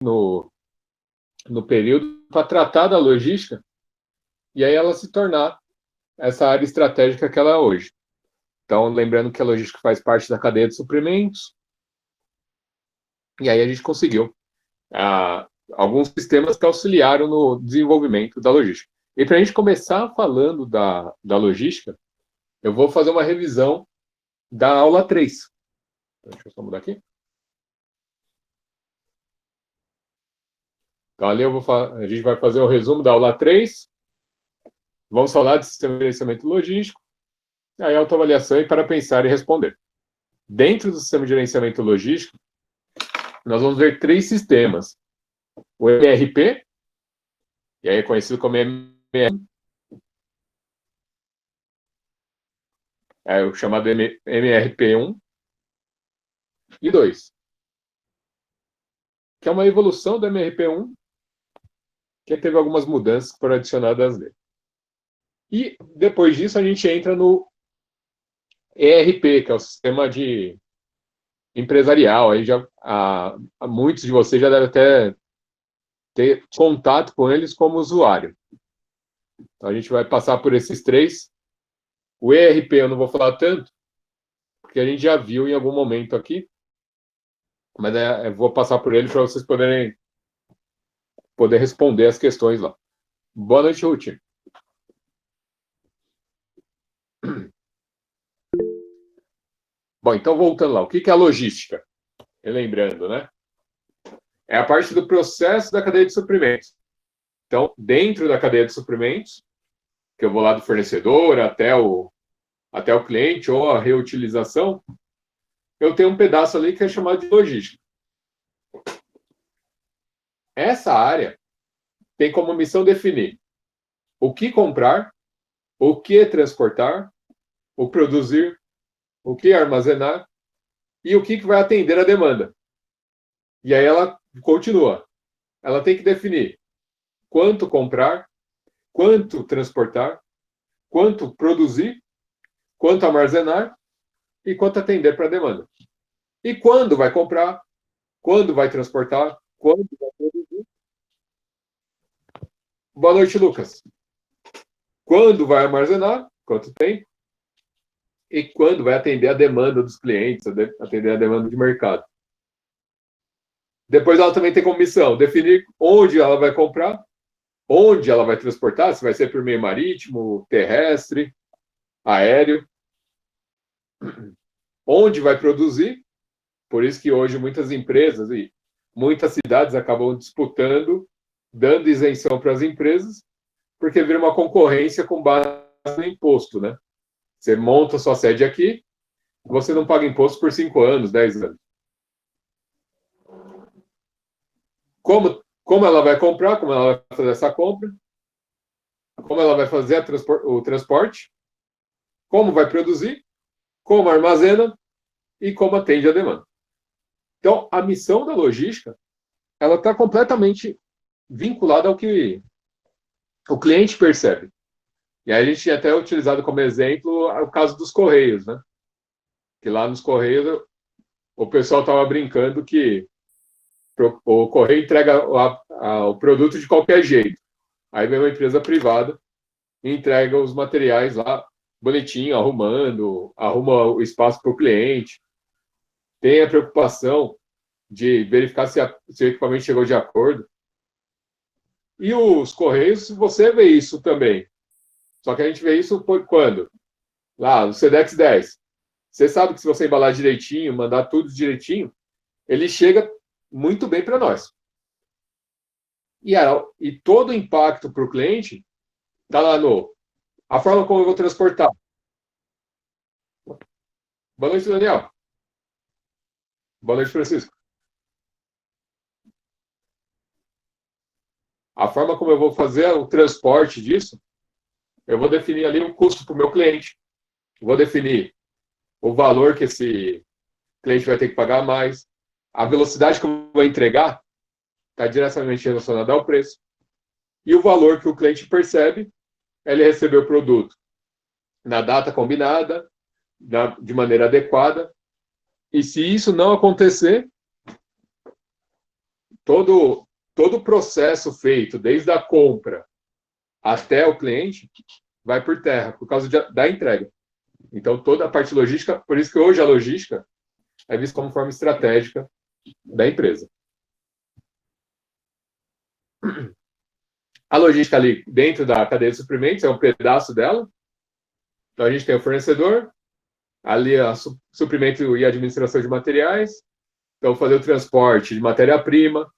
no, no período para tratar da logística e aí ela se tornar essa área estratégica que ela é hoje. Então, lembrando que a logística faz parte da cadeia de suprimentos, e aí a gente conseguiu alguns sistemas que auxiliaram no desenvolvimento da logística. E para a gente começar falando da logística, eu vou fazer uma revisão da aula 3. Deixa eu só mudar aqui. Então, ali a gente vai fazer o resumo da aula 3. Vamos falar de sistema de gerenciamento logístico, aí autoavaliação e para pensar e responder. Dentro do sistema de gerenciamento logístico, nós vamos ver 3 sistemas. O MRP, e aí é conhecido como MRP, é o chamado MRP1 e 2, que é uma evolução do MRP1, que teve algumas mudanças que foram adicionadas nele. E depois disso a gente entra no ERP, que é o sistema de empresarial. Aí muitos de vocês já devem até ter contato com eles como usuário. Então a gente vai passar por esses 3. O ERP eu não vou falar tanto, porque a gente já viu em algum momento aqui, mas eu vou passar por ele para vocês poder responder as questões lá. Boa noite, Ruth. Bom, então voltando lá, o que é a logística? Lembrando, né? É a parte do processo da cadeia de suprimentos. Então, dentro da cadeia de suprimentos, que eu vou lá do fornecedor até o cliente ou a reutilização, eu tenho um pedaço ali que é chamado de logística. Essa área tem como missão definir o que comprar, o que transportar, o produzir, o que armazenar e o que vai atender a demanda. E aí ela continua. Ela tem que definir quanto comprar, quanto transportar, quanto produzir, quanto armazenar e quanto atender para a demanda. E quando vai comprar, quando vai transportar, quando vai produzir. Boa noite, Lucas. Quando vai armazenar, quanto tempo, e quando vai atender a demanda dos clientes, atender a demanda de mercado. Depois ela também tem como missão definir onde ela vai comprar, onde ela vai transportar, se vai ser por meio marítimo, terrestre, aéreo, onde vai produzir. Por isso que hoje muitas empresas e muitas cidades acabam disputando, dando isenção para as empresas, porque vira uma concorrência com base no imposto, né? Você monta sua sede aqui, você não paga imposto por 5 anos, 10 anos. Como ela vai comprar, como ela vai fazer essa compra, como ela vai fazer o transporte, como vai produzir, como armazena e como atende a demanda. Então, a missão da logística, ela está completamente vinculada ao que o cliente percebe. E aí a gente tinha até utilizado como exemplo o caso dos Correios, né? Que lá nos Correios o pessoal estava brincando que o Correio entrega o produto de qualquer jeito. Aí vem uma empresa privada e entrega os materiais lá, bonitinho, arruma o espaço para o cliente. Tem a preocupação de verificar se o equipamento chegou de acordo. E os Correios, você vê isso também. Só que a gente vê isso por quando? Lá, no Sedex 10. Você sabe que se você embalar direitinho, mandar tudo direitinho, ele chega muito bem para nós. E todo o impacto para o cliente está lá a forma como eu vou transportar. Boa noite, Daniel. Boa noite, Francisco. A forma como eu vou fazer o transporte disso, eu vou definir ali um custo para o meu cliente. Vou definir o valor que esse cliente vai ter que pagar mais. A velocidade que eu vou entregar está diretamente relacionada ao preço. E o valor que o cliente percebe é ele receber o produto na data combinada, de maneira adequada. E se isso não acontecer, todo o processo feito, desde a compra até o cliente, vai por terra, por causa da entrega. Então, toda a parte logística, por isso que hoje a logística é vista como forma estratégica da empresa. A logística ali dentro da cadeia de suprimentos é um pedaço dela. Então, a gente tem o fornecedor, ali a suprimento e administração de materiais, então fazer o transporte de matéria-prima,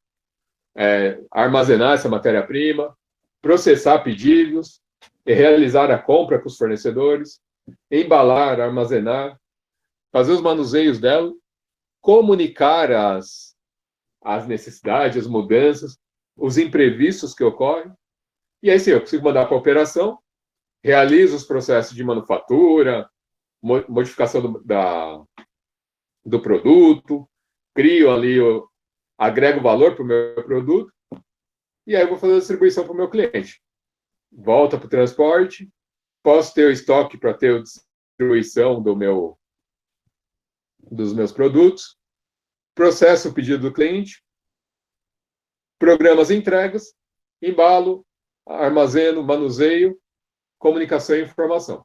armazenar essa matéria-prima, processar pedidos, realizar a compra com os fornecedores, embalar, armazenar, fazer os manuseios dela, comunicar as necessidades, as mudanças, os imprevistos que ocorrem, e aí sim, eu consigo mandar para a operação, realizo os processos de manufatura, modificação do produto, crio ali, agrego valor para o meu produto, e aí eu vou fazer a distribuição para o meu cliente. Volta para o transporte, posso ter o estoque para ter a distribuição dos meus produtos, processo o pedido do cliente, programa as entregas, embalo, armazeno, manuseio, comunicação e informação.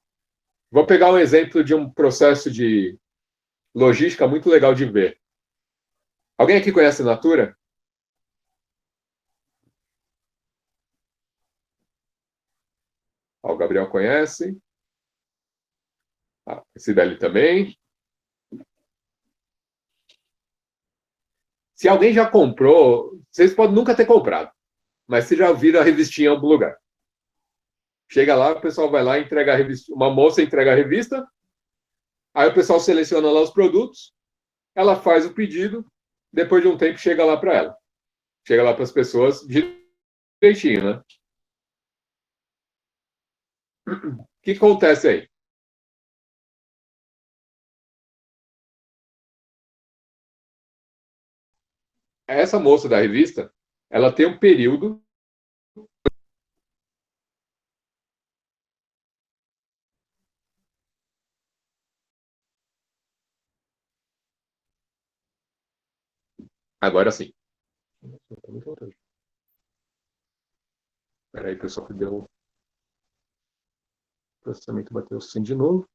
Vou pegar um exemplo de um processo de logística muito legal de ver. Alguém aqui conhece a Natura? O Gabriel conhece. Esse dali também. Se alguém já comprou, vocês podem nunca ter comprado, mas se já viram a revistinha em algum lugar. Chega lá, o pessoal vai lá, entrega a revista, uma moça entrega a revista, aí o pessoal seleciona lá os produtos, ela faz o pedido, depois de um tempo chega lá para ela. Chega lá para as pessoas direitinho, né? O que acontece aí? Essa moça da revista, ela tem um período. Agora sim. Espera aí, pessoal, que deu. O processamento bateu sim de novo.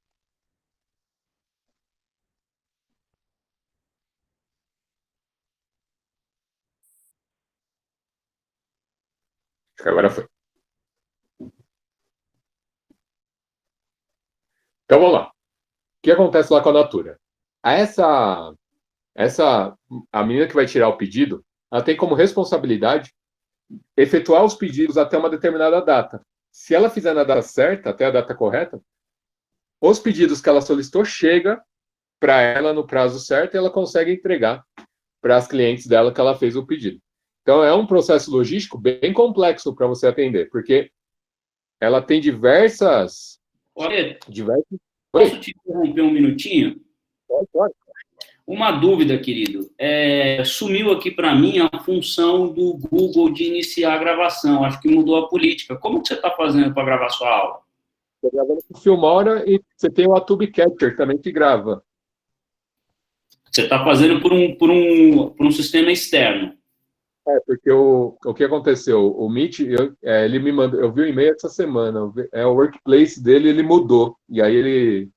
Acho que agora foi. Então vamos lá. O que acontece lá com a Natura? A menina que vai tirar o pedido, ela tem como responsabilidade efetuar os pedidos até uma determinada data. Se ela fizer na data certa, até a data correta, os pedidos que ela solicitou chega para ela no prazo certo e ela consegue entregar para as clientes dela que ela fez o pedido. Então é um processo logístico bem complexo para você atender, porque ela tem diversas. Olha, posso te interromper um minutinho? Pode. Uma dúvida, querido. Sumiu aqui para mim a função do Google de iniciar a gravação. Acho que mudou a política. Como que você está fazendo para gravar sua aula? Estou gravando com Filmora e você tem o Atube Capture também que grava. Você está fazendo por um sistema externo. Porque o que aconteceu? O Meet, ele me mandou, eu vi um e-mail essa semana, o workplace dele, ele mudou. E aí ele,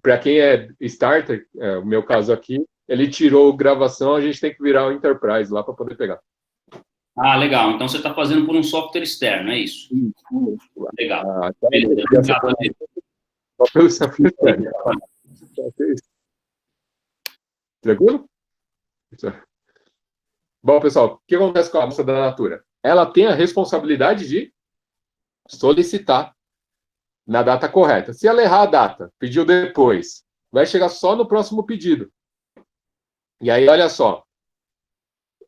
para quem é starter, o meu caso aqui, ele tirou gravação, a gente tem que virar o Enterprise lá para poder pegar. Ah, legal. Então você está fazendo por um software externo, é isso? Legal. Só pelo software externo. Tranquilo? Bom, pessoal, o que acontece com a moça da Natura? Ela tem a responsabilidade de solicitar na data correta. Se ela errar a data, pediu depois, vai chegar só no próximo pedido. E aí, olha só,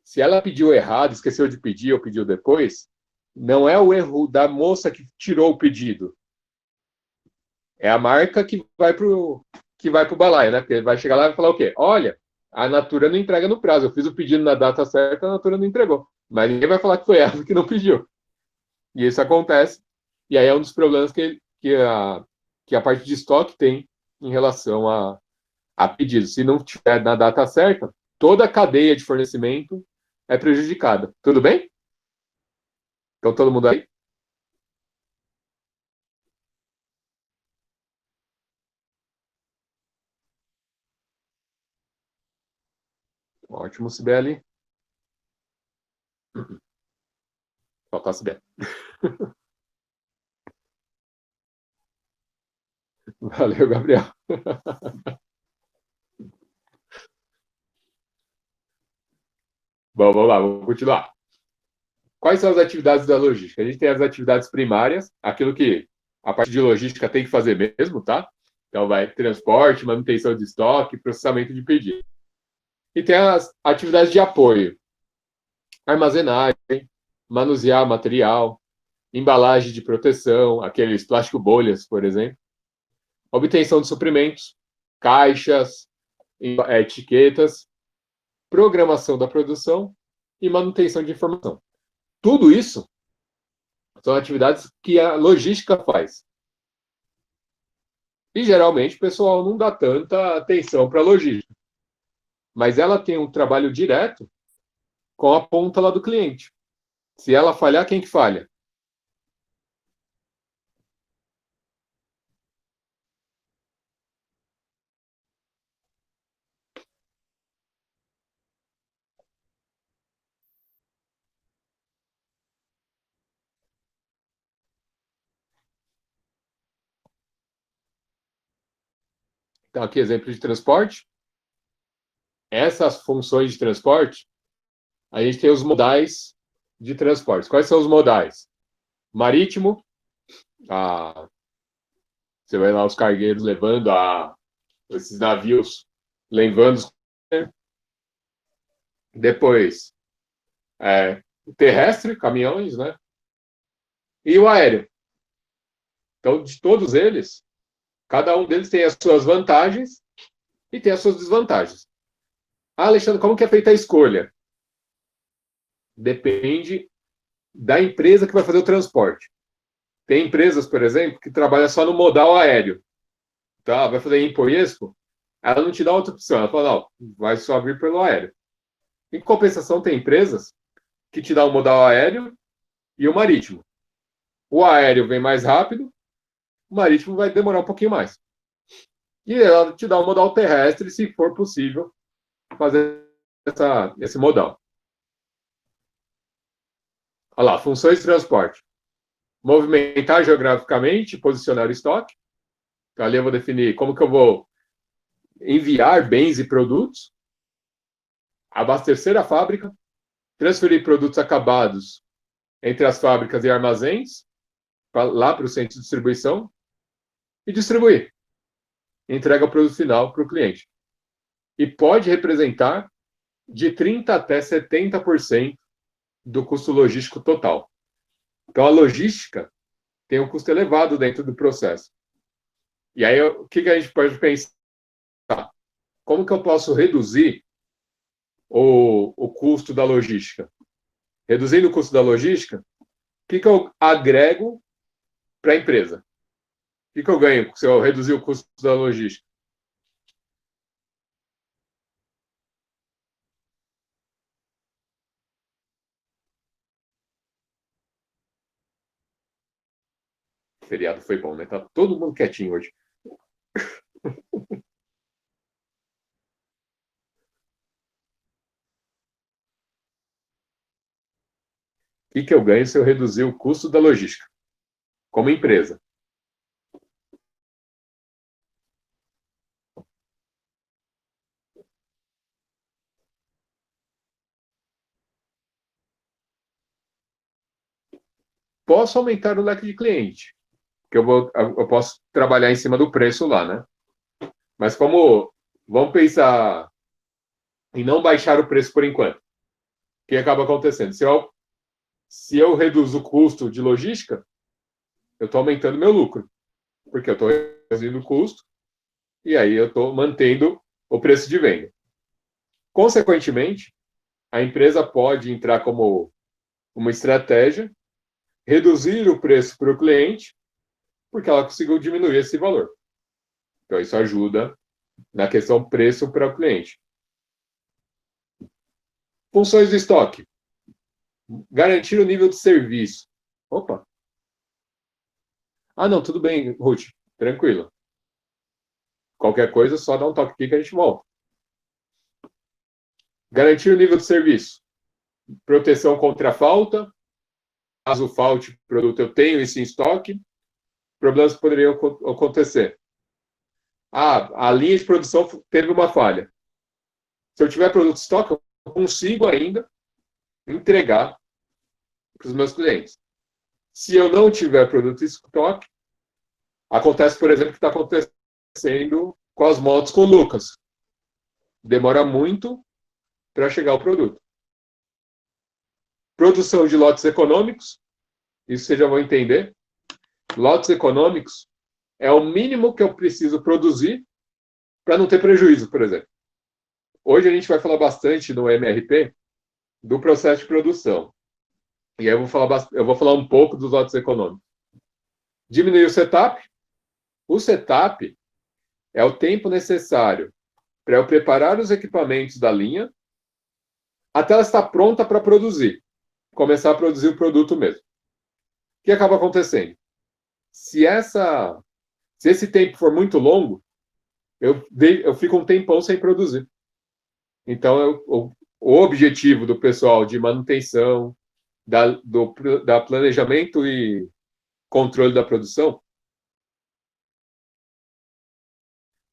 se ela pediu errado, esqueceu de pedir ou pediu depois, não é o erro da moça que tirou o pedido. É a marca que vai para o balaio, né? Porque vai chegar lá e vai falar o quê? Olha, a Natura não entrega no prazo. Eu fiz o pedido na data certa, a Natura não entregou. Mas ninguém vai falar que foi ela que não pediu. E isso acontece. E aí é um dos problemas que a parte de estoque tem em relação a pedidos. Se não tiver na data certa, toda a cadeia de fornecimento é prejudicada. Tudo bem? Então, todo mundo aí? Ótimo, Sibeli. Falta a Sibeli. Valeu, Gabriel. Bom, vamos lá, vamos continuar. Quais são as atividades da logística? A gente tem as atividades primárias, aquilo que a parte de logística tem que fazer mesmo, tá? Então, vai transporte, manutenção de estoque, processamento de pedido. E tem as atividades de apoio, armazenagem, manusear material, embalagem de proteção, aqueles plástico bolhas, por exemplo, obtenção de suprimentos, caixas, etiquetas, programação da produção e manutenção de informação. Tudo isso são atividades que a logística faz. E geralmente o pessoal não dá tanta atenção para a logística. Mas ela tem um trabalho direto com a ponta lá do cliente. Se ela falhar, quem que falha? Então, aqui exemplo de transporte. Essas funções de transporte, a gente tem os modais de transporte. Quais são os modais? Marítimo, você vai lá os cargueiros levando esses navios, levando os... Depois, o terrestre, caminhões, né? E o aéreo. Então, de todos eles, cada um deles tem as suas vantagens e tem as suas desvantagens. Ah, Alexandre, como que é feita a escolha? Depende da empresa que vai fazer o transporte. Tem empresas, por exemplo, que trabalham só no modal aéreo. Tá? Vai fazer Impo e Expo, ela não te dá outra opção. Ela fala, não, vai só vir pelo aéreo. Em compensação, tem empresas que te dão o modal aéreo e o marítimo. O aéreo vem mais rápido, o marítimo vai demorar um pouquinho mais. E ela te dá o modal terrestre, se for possível fazer esse modal. Olha lá, funções de transporte. Movimentar geograficamente, posicionar o estoque. Então, ali eu vou definir como que eu vou enviar bens e produtos, abastecer a fábrica, transferir produtos acabados entre as fábricas e armazéns, lá para o centro de distribuição, e distribuir. Entrega o produto final para o cliente. E pode representar de 30% até 70% do custo logístico total. Então, a logística tem um custo elevado dentro do processo. E aí, o que a gente pode pensar? Como que eu posso reduzir o custo da logística? Reduzindo o custo da logística, o que eu agrego para a empresa? O que eu ganho se eu reduzir o custo da logística? O feriado foi bom, né? Tá todo mundo quietinho hoje. O que eu ganho se eu reduzir o custo da logística? Como empresa. Posso aumentar o leque de cliente, que eu posso trabalhar em cima do preço lá, né? Mas como vamos pensar em não baixar o preço por enquanto, o que acaba acontecendo? Se eu reduzo o custo de logística, eu estou aumentando meu lucro, porque eu estou reduzindo o custo e aí eu estou mantendo o preço de venda. Consequentemente, a empresa pode entrar como uma estratégia, reduzir o preço para o cliente, porque ela conseguiu diminuir esse valor. Então, isso ajuda na questão preço para o cliente. Funções do estoque. Garantir o nível de serviço. Opa. Ah, não, tudo bem, Ruth. Tranquilo. Qualquer coisa, só dá um toque aqui que a gente volta. Garantir o nível de serviço. Proteção contra a falta. Caso falte o produto, eu tenho isso em estoque. Problemas poderiam acontecer. Ah, a linha de produção teve uma falha. Se eu tiver produto em estoque, eu consigo ainda entregar para os meus clientes. Se eu não tiver produto em estoque, acontece, por exemplo, o que está acontecendo com as motos com o Lucas. Demora muito para chegar o produto. Produção de lotes econômicos, isso vocês já vão entender. Lotes econômicos é o mínimo que eu preciso produzir para não ter prejuízo, por exemplo. Hoje a gente vai falar bastante no MRP do processo de produção. E aí eu vou falar um pouco dos lotes econômicos. Diminuir o setup. O setup é o tempo necessário para eu preparar os equipamentos da linha até ela estar pronta para produzir. Começar a produzir o produto mesmo. O que acaba acontecendo? Se esse tempo for muito longo, eu fico um tempão sem produzir. Então, o objetivo do pessoal de manutenção, da planejamento e controle da produção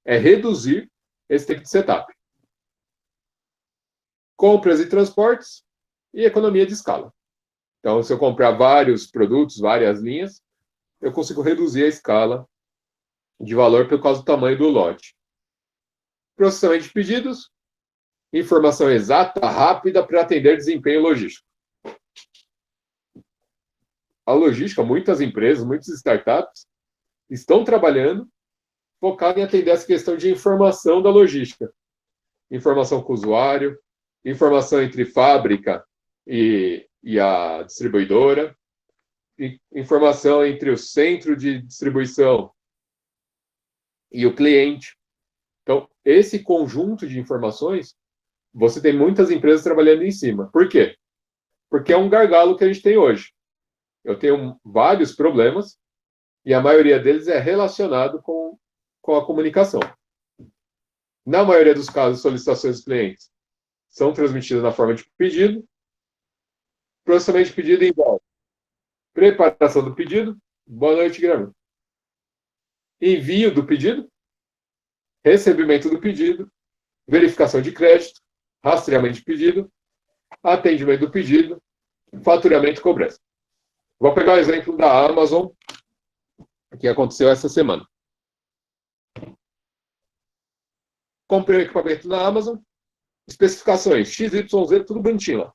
é reduzir esse tempo de setup. Compras e transportes e economia de escala. Então, se eu comprar vários produtos, várias linhas, eu consigo reduzir a escala de valor por causa do tamanho do lote. Processamento de pedidos, informação exata, rápida para atender desempenho logístico. A logística, muitas empresas, muitas startups estão trabalhando focado em atender essa questão de informação da logística. Informação com o usuário, informação entre fábrica e a distribuidora, informação entre o centro de distribuição e o cliente. Então, esse conjunto de informações, você tem muitas empresas trabalhando em cima. Por quê? Porque é um gargalo que a gente tem hoje. Eu tenho vários problemas e a maioria deles é relacionado com a comunicação. Na maioria dos casos, solicitações dos clientes são transmitidas na forma de pedido. Processamento de pedido envolve preparação do pedido. Boa noite, Guilherme. Envio do pedido. Recebimento do pedido. Verificação de crédito. Rastreamento de pedido. Atendimento do pedido. Faturamento e cobrança. Vou pegar o exemplo da Amazon, que aconteceu essa semana. Comprei o equipamento na Amazon, especificações XYZ, tudo bonitinho lá.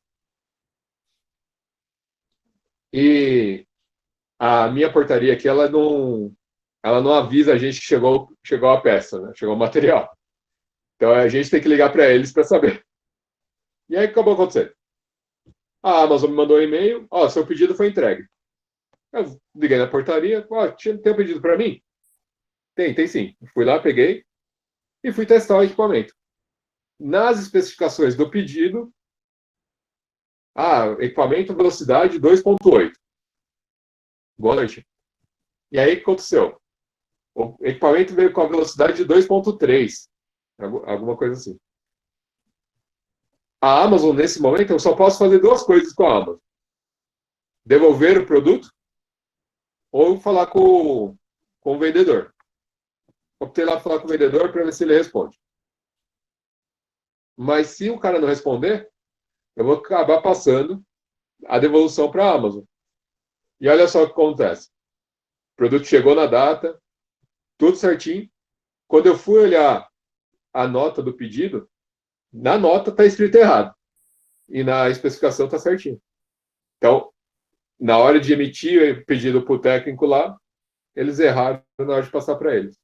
E a minha portaria aqui, ela não avisa a gente que chegou a peça, né? Chegou o material. Então a gente tem que ligar para eles para saber. E aí acabou acontecendo. A Amazon me mandou um e-mail, seu pedido foi entregue. Eu liguei na portaria, tem um pedido para mim? Tem sim. Fui lá, peguei e fui testar o equipamento. Nas especificações do pedido, equipamento velocidade 2.8. Boa noite. E aí, o que aconteceu? O equipamento veio com a velocidade de 2.3. Alguma coisa assim. A Amazon, nesse momento, eu só posso fazer duas coisas com a Amazon. Devolver o produto ou falar com o vendedor. Optei lá falar com o vendedor para ver se ele responde. Mas se o cara não responder, eu vou acabar passando a devolução para a Amazon. E olha só o que acontece. O produto chegou na data, tudo certinho. Quando eu fui olhar a nota do pedido, na nota está escrito errado. E na especificação está certinho. Então, na hora de emitir o pedido para o técnico lá, eles erraram na hora de passar para eles.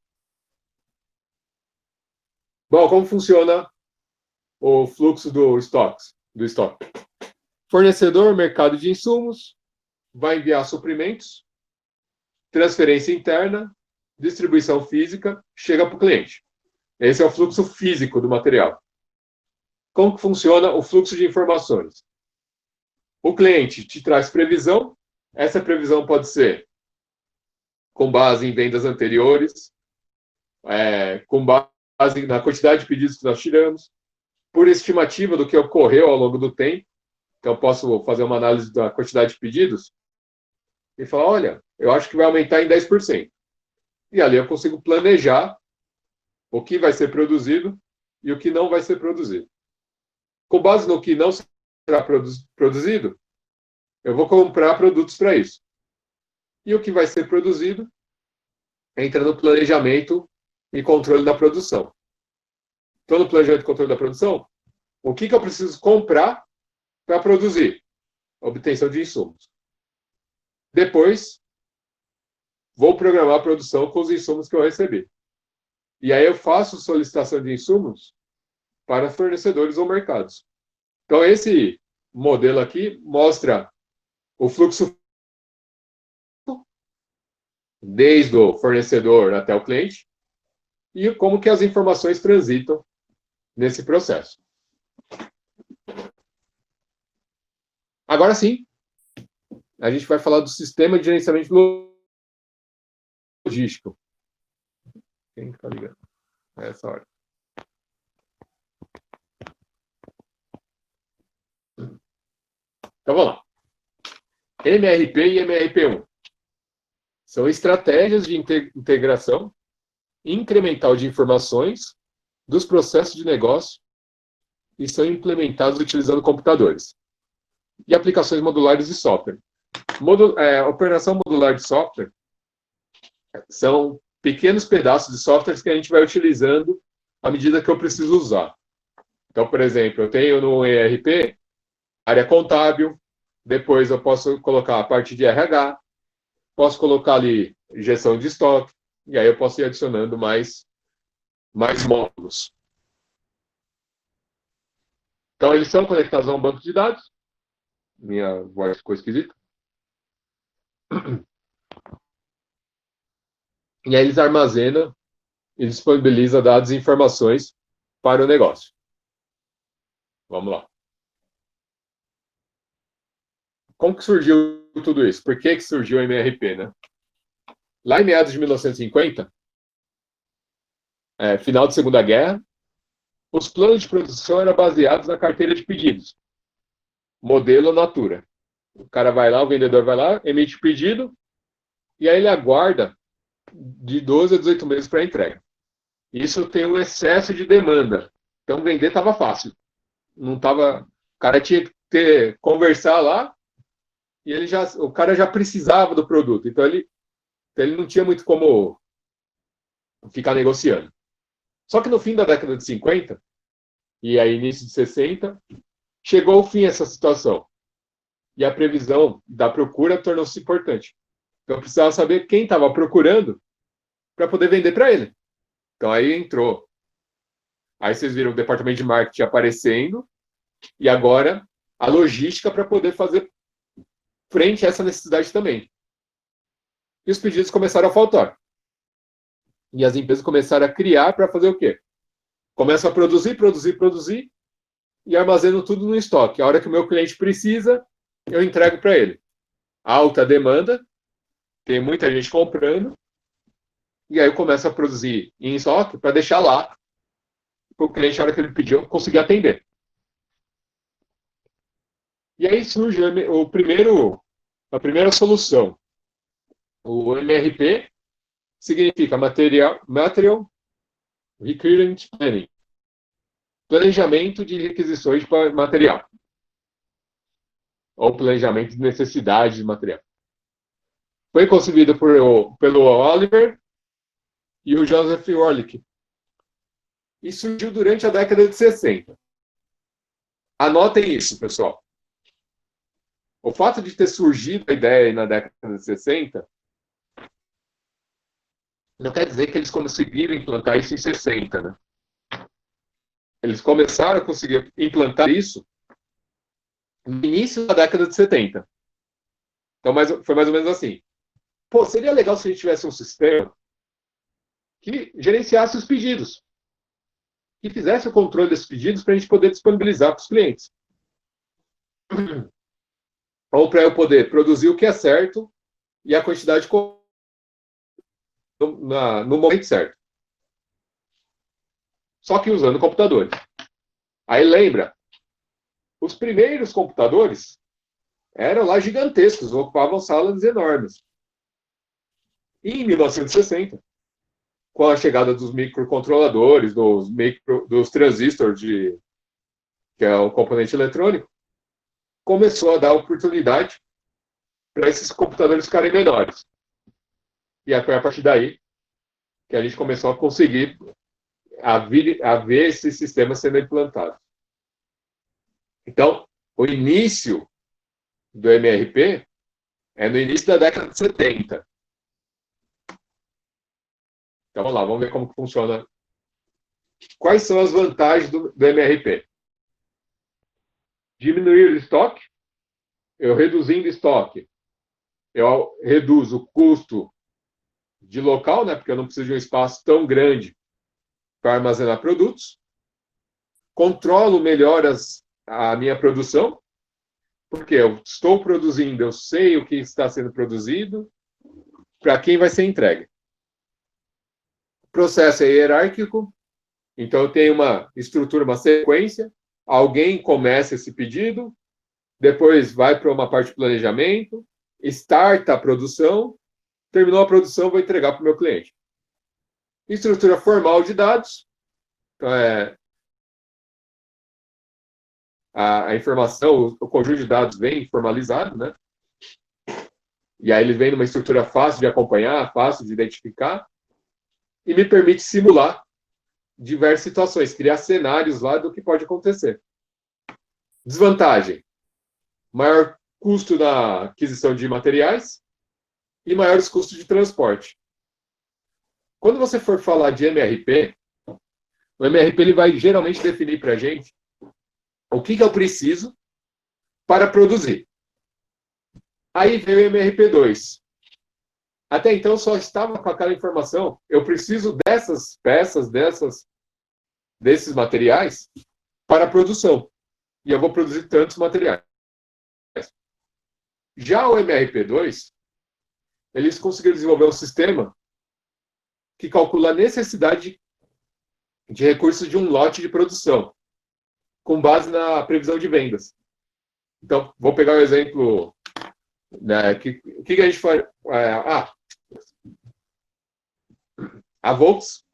Bom, como funciona o fluxo do estoque? Fornecedor, mercado de insumos, vai enviar suprimentos, transferência interna, distribuição física, chega para o cliente. Esse é o fluxo físico do material. como que funciona o fluxo de informações? O cliente te traz previsão, essa previsão pode ser com base em vendas anteriores, com base na quantidade de pedidos que nós tiramos, por estimativa do que ocorreu ao longo do tempo. Então, eu posso fazer uma análise da quantidade de pedidos e falar, olha, eu acho que vai aumentar em 10%. E ali eu consigo planejar o que vai ser produzido e o que não vai ser produzido. Com base no que não será produzido, eu vou comprar produtos para isso. E o que vai ser produzido entra no planejamento e controle da produção. Então, no planejamento e controle da produção, o que eu preciso comprar para produzir? Obtenção de insumos. Depois, vou programar a produção com os insumos que eu recebi. E aí eu faço solicitação de insumos para fornecedores ou mercados. Então, esse modelo aqui mostra o fluxo desde o fornecedor até o cliente e como que as informações transitam nesse processo. Agora sim, a gente vai falar do sistema de gerenciamento logístico. Quem está ligando? É essa hora. Então, vamos lá. MRP e MRP1 são estratégias de integração incremental de informações dos processos de negócio e são implementados utilizando computadores e aplicações modulares de software. Operação modular de software são pequenos pedaços de softwares que a gente vai utilizando à medida que eu preciso usar. Então, por exemplo, eu tenho no ERP área contábil, depois eu posso colocar a parte de RH, posso colocar ali gestão de estoque, e aí eu posso ir adicionando mais módulos. Então, eles são conectados a um banco de dados. Minha voz ficou esquisita. E aí eles armazenam e disponibilizam dados e informações para o negócio. Vamos lá. Como que surgiu tudo isso? Por que surgiu o MRP, né? Lá em meados de 1950, final de Segunda Guerra, os planos de produção eram baseados na carteira de pedidos. Modelo Natura. O cara vai lá, o vendedor vai lá, emite pedido, e aí ele aguarda de 12 a 18 meses para entrega. Isso tem um excesso de demanda. Então, vender estava fácil. Não tava... O cara tinha que conversar lá, e o cara já precisava do produto. Então, ele não tinha muito como ficar negociando. Só que no fim da década de 50, e aí início de 60, chegou ao fim essa situação. E a previsão da procura tornou-se importante. Então, eu precisava saber quem estava procurando para poder vender para ele. Então, aí entrou. Aí vocês viram o departamento de marketing aparecendo, e agora a logística para poder fazer frente a essa necessidade também. E os pedidos começaram a faltar. E as empresas começaram a criar para fazer o quê? Começam a produzir, e armazenam tudo no estoque. A hora que o meu cliente precisa, eu entrego para ele. Alta demanda, tem muita gente comprando, e aí eu começo a produzir em estoque para deixar lá, para o cliente, a hora que ele pediu, conseguir atender. E aí surge a primeira solução. O MRP significa Material Requirement Planning. Planejamento de requisições para material. Ou planejamento de necessidade de material. Foi concebido pelo Oliver e o Joseph Orlick. E surgiu durante a década de 60. Anotem isso, pessoal. O fato de ter surgido a ideia na década de 60 não quer dizer que eles conseguiram implantar isso em 60, né? Eles começaram a conseguir implantar isso no início da década de 70. Então, foi mais ou menos assim. Pô, seria legal se a gente tivesse um sistema que gerenciasse os pedidos. que fizesse o controle desses pedidos para a gente poder disponibilizar para os clientes. Ou para eu poder produzir o que é certo e a quantidade no momento certo. Só que usando computadores. Aí lembra, os primeiros computadores eram lá gigantescos, ocupavam salas enormes. E em 1960, com a chegada dos microcontroladores, dos transistores, que é o componente eletrônico, começou a dar oportunidade para esses computadores ficarem menores. E foi a partir daí que a gente começou a conseguir ver esses sistemas sendo implantados. Então, o início do MRP é no início da década de 70. Então, vamos lá, vamos ver como que funciona. Quais são as vantagens do MRP? Diminuir o estoque. Eu reduzindo estoque, eu reduzo o custo de local, né, porque eu não preciso de um espaço tão grande para armazenar produtos. Controlo melhor a minha produção, porque eu estou produzindo, eu sei o que está sendo produzido, para quem vai ser entregue. O processo é hierárquico, então eu tenho uma estrutura, uma sequência. Alguém começa esse pedido, depois vai para uma parte de planejamento, starta a produção, terminou a produção, vou entregar para o meu cliente. Estrutura formal de dados, então a informação, o conjunto de dados vem formalizado, né? E aí ele vem numa estrutura fácil de acompanhar, fácil de identificar, e me permite simular diversas situações, criar cenários lá do que pode acontecer. Desvantagem: maior custo na aquisição de materiais e maiores custos de transporte. Quando você for falar de MRP, o MRP ele vai geralmente definir para a gente o que eu preciso para produzir. Aí veio o MRP2. Até então só estava com aquela informação, eu preciso dessas peças, desses materiais para a produção. E eu vou produzir tantos materiais. Já o MRP2, eles conseguiram desenvolver um sistema que calcula a necessidade de recursos de um lote de produção, com base na previsão de vendas. Então, vou pegar o exemplo, né, o que a gente faz? A Volks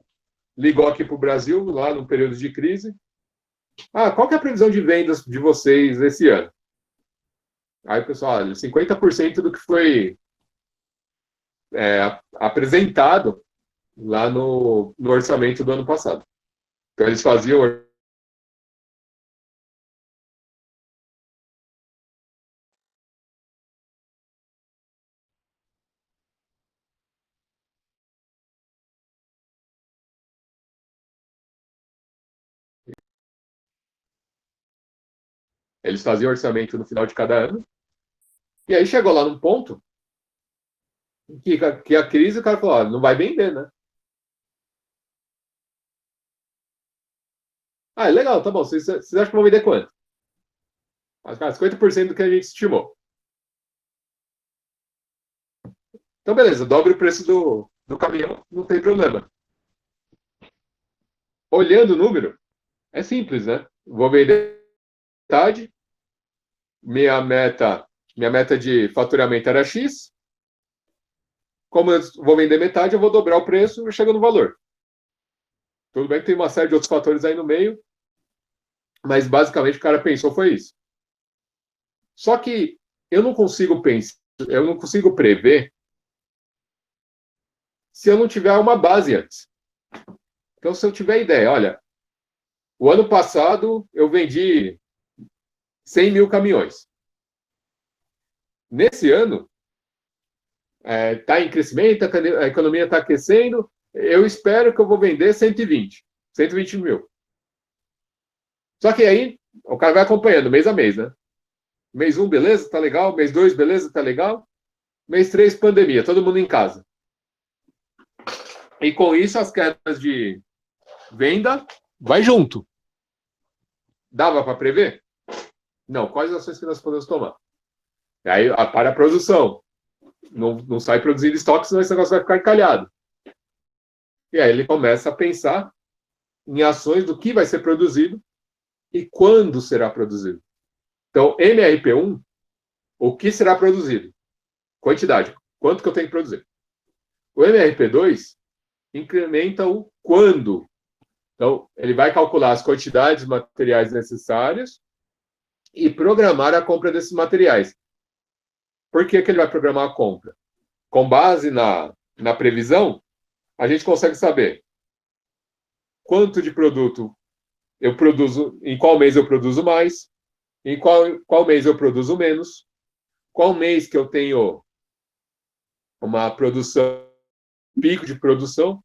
ligou aqui para o Brasil, lá no período de crise. Qual que é a previsão de vendas de vocês esse ano? Aí o pessoal, olha, 50% do que foi apresentado lá no orçamento do ano passado. Então, eles faziam orçamento no final de cada ano. E aí chegou lá num ponto que a crise, o cara falou, não vai vender, né? Legal, tá bom. Vocês acham que vão vender quanto? 50% do que a gente estimou. Então, beleza, dobre o preço do caminhão, não tem problema. Olhando o número, é simples, né? Vou vender metade, minha meta de faturamento era X. Como eu vou vender metade, eu vou dobrar o preço e chega no valor. Tudo bem que tem uma série de outros fatores aí no meio, mas basicamente o cara pensou foi isso. Só que eu não consigo prever se eu não tiver uma base antes. Então, se eu tiver ideia, olha, o ano passado eu vendi 100 mil caminhões. Nesse ano, está em crescimento, a economia está aquecendo, eu espero que eu vou vender 120 mil. Só que aí, o cara vai acompanhando mês a mês, né? Mês 1, beleza, tá legal. Mês 2, beleza, tá legal. Mês 3, pandemia, todo mundo em casa. E com isso, as quedas de venda vai junto. Dava para prever? Não. Quais ações que nós podemos tomar? E aí, para a produção. Não sai produzindo estoque, senão esse negócio vai ficar encalhado. E aí ele começa a pensar em ações do que vai ser produzido e quando será produzido. Então, MRP1, o que será produzido? Quantidade. Quanto que eu tenho que produzir? O MRP2 incrementa o quando. Então, ele vai calcular as quantidades de materiais necessárias e programar a compra desses materiais. Por que ele vai programar a compra? Com base na previsão, a gente consegue saber quanto de produto eu produzo, em qual mês eu produzo mais, em qual mês eu produzo menos, qual mês que eu tenho uma produção, pico de produção,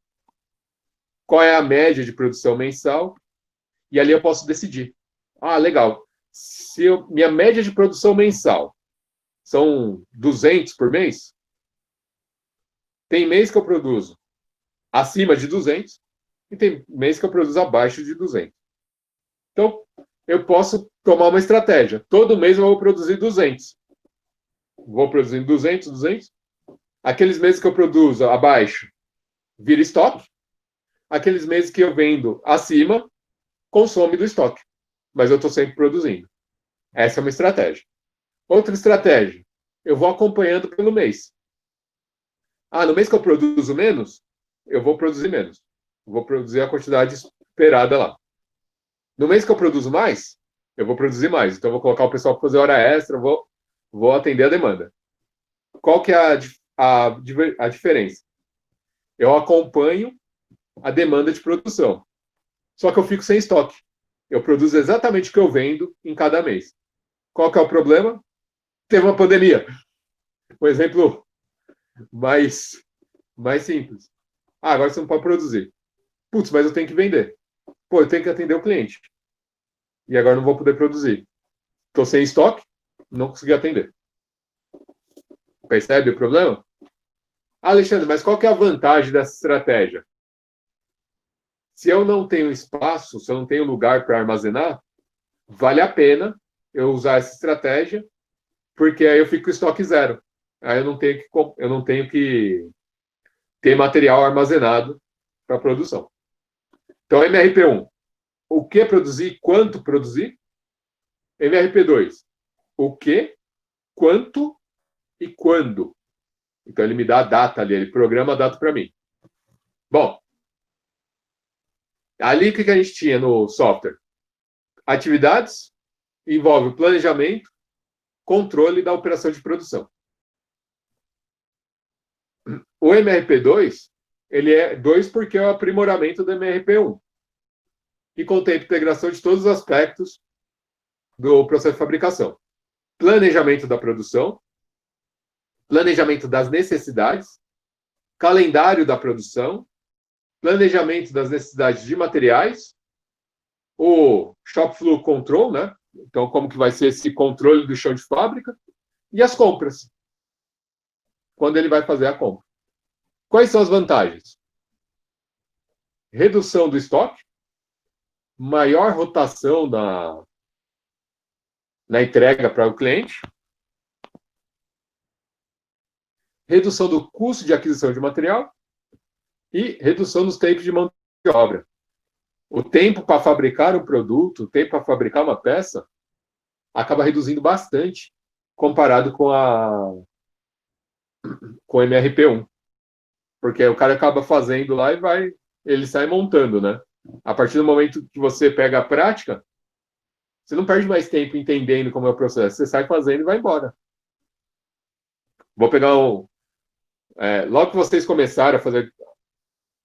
qual é a média de produção mensal, e ali eu posso decidir. Ah, legal. Minha média de produção mensal são 200 por mês, tem mês que eu produzo acima de 200 e tem mês que eu produzo abaixo de 200. Então, eu posso tomar uma estratégia. Todo mês eu vou produzir 200. Vou produzindo 200, 200. Aqueles meses que eu produzo abaixo, vira estoque. Aqueles meses que eu vendo acima, consome do estoque. Mas eu estou sempre produzindo. Essa é uma estratégia. Outra estratégia, eu vou acompanhando pelo mês. Ah, no mês que eu produzo menos, eu vou produzir menos. Vou produzir a quantidade esperada lá. No mês que eu produzo mais, eu vou produzir mais. Então, eu vou colocar o pessoal para fazer hora extra, vou atender a demanda. Qual que é a diferença? Eu acompanho a demanda de produção. Só que eu fico sem estoque. Eu produzo exatamente o que eu vendo em cada mês. Qual que é o problema? Teve uma pandemia. Um exemplo mais simples. Ah, agora você não pode produzir. Putz, mas eu tenho que vender. Pô, eu tenho que atender o cliente. E agora não vou poder produzir. Estou sem estoque, não consegui atender. Percebe o problema? Alexandre, mas qual que é a vantagem dessa estratégia? Se eu não tenho espaço, se eu não tenho lugar para armazenar, vale a pena eu usar essa estratégia, porque aí eu fico com estoque zero. Aí eu não tenho que ter material armazenado para produção. Então, MRP1, o que produzir, quanto produzir. MRP2, o que, quanto e quando. Então, ele me dá a data ali, ele programa a data para mim. Bom, ali o que a gente tinha no software? Atividades, envolve o planejamento, controle da operação de produção. O MRP2, ele é 2 porque é o aprimoramento do MRP1. E contempla a integração de todos os aspectos do processo de fabricação. Planejamento da produção, planejamento das necessidades, calendário da produção, planejamento das necessidades de materiais, o shop floor control, né? Então, como que vai ser esse controle do chão de fábrica, e as compras, quando ele vai fazer a compra. Quais são as vantagens? Redução do estoque, maior rotação na entrega para o cliente, redução do custo de aquisição de material e redução dos tempos de mão de obra. O tempo para fabricar um produto, o tempo para fabricar uma peça, acaba reduzindo bastante comparado com o MRP1. Porque o cara acaba fazendo lá e ele sai montando, né? A partir do momento que você pega a prática, você não perde mais tempo entendendo como é o processo. Você sai fazendo e vai embora. Vou pegar logo que vocês começaram a fazer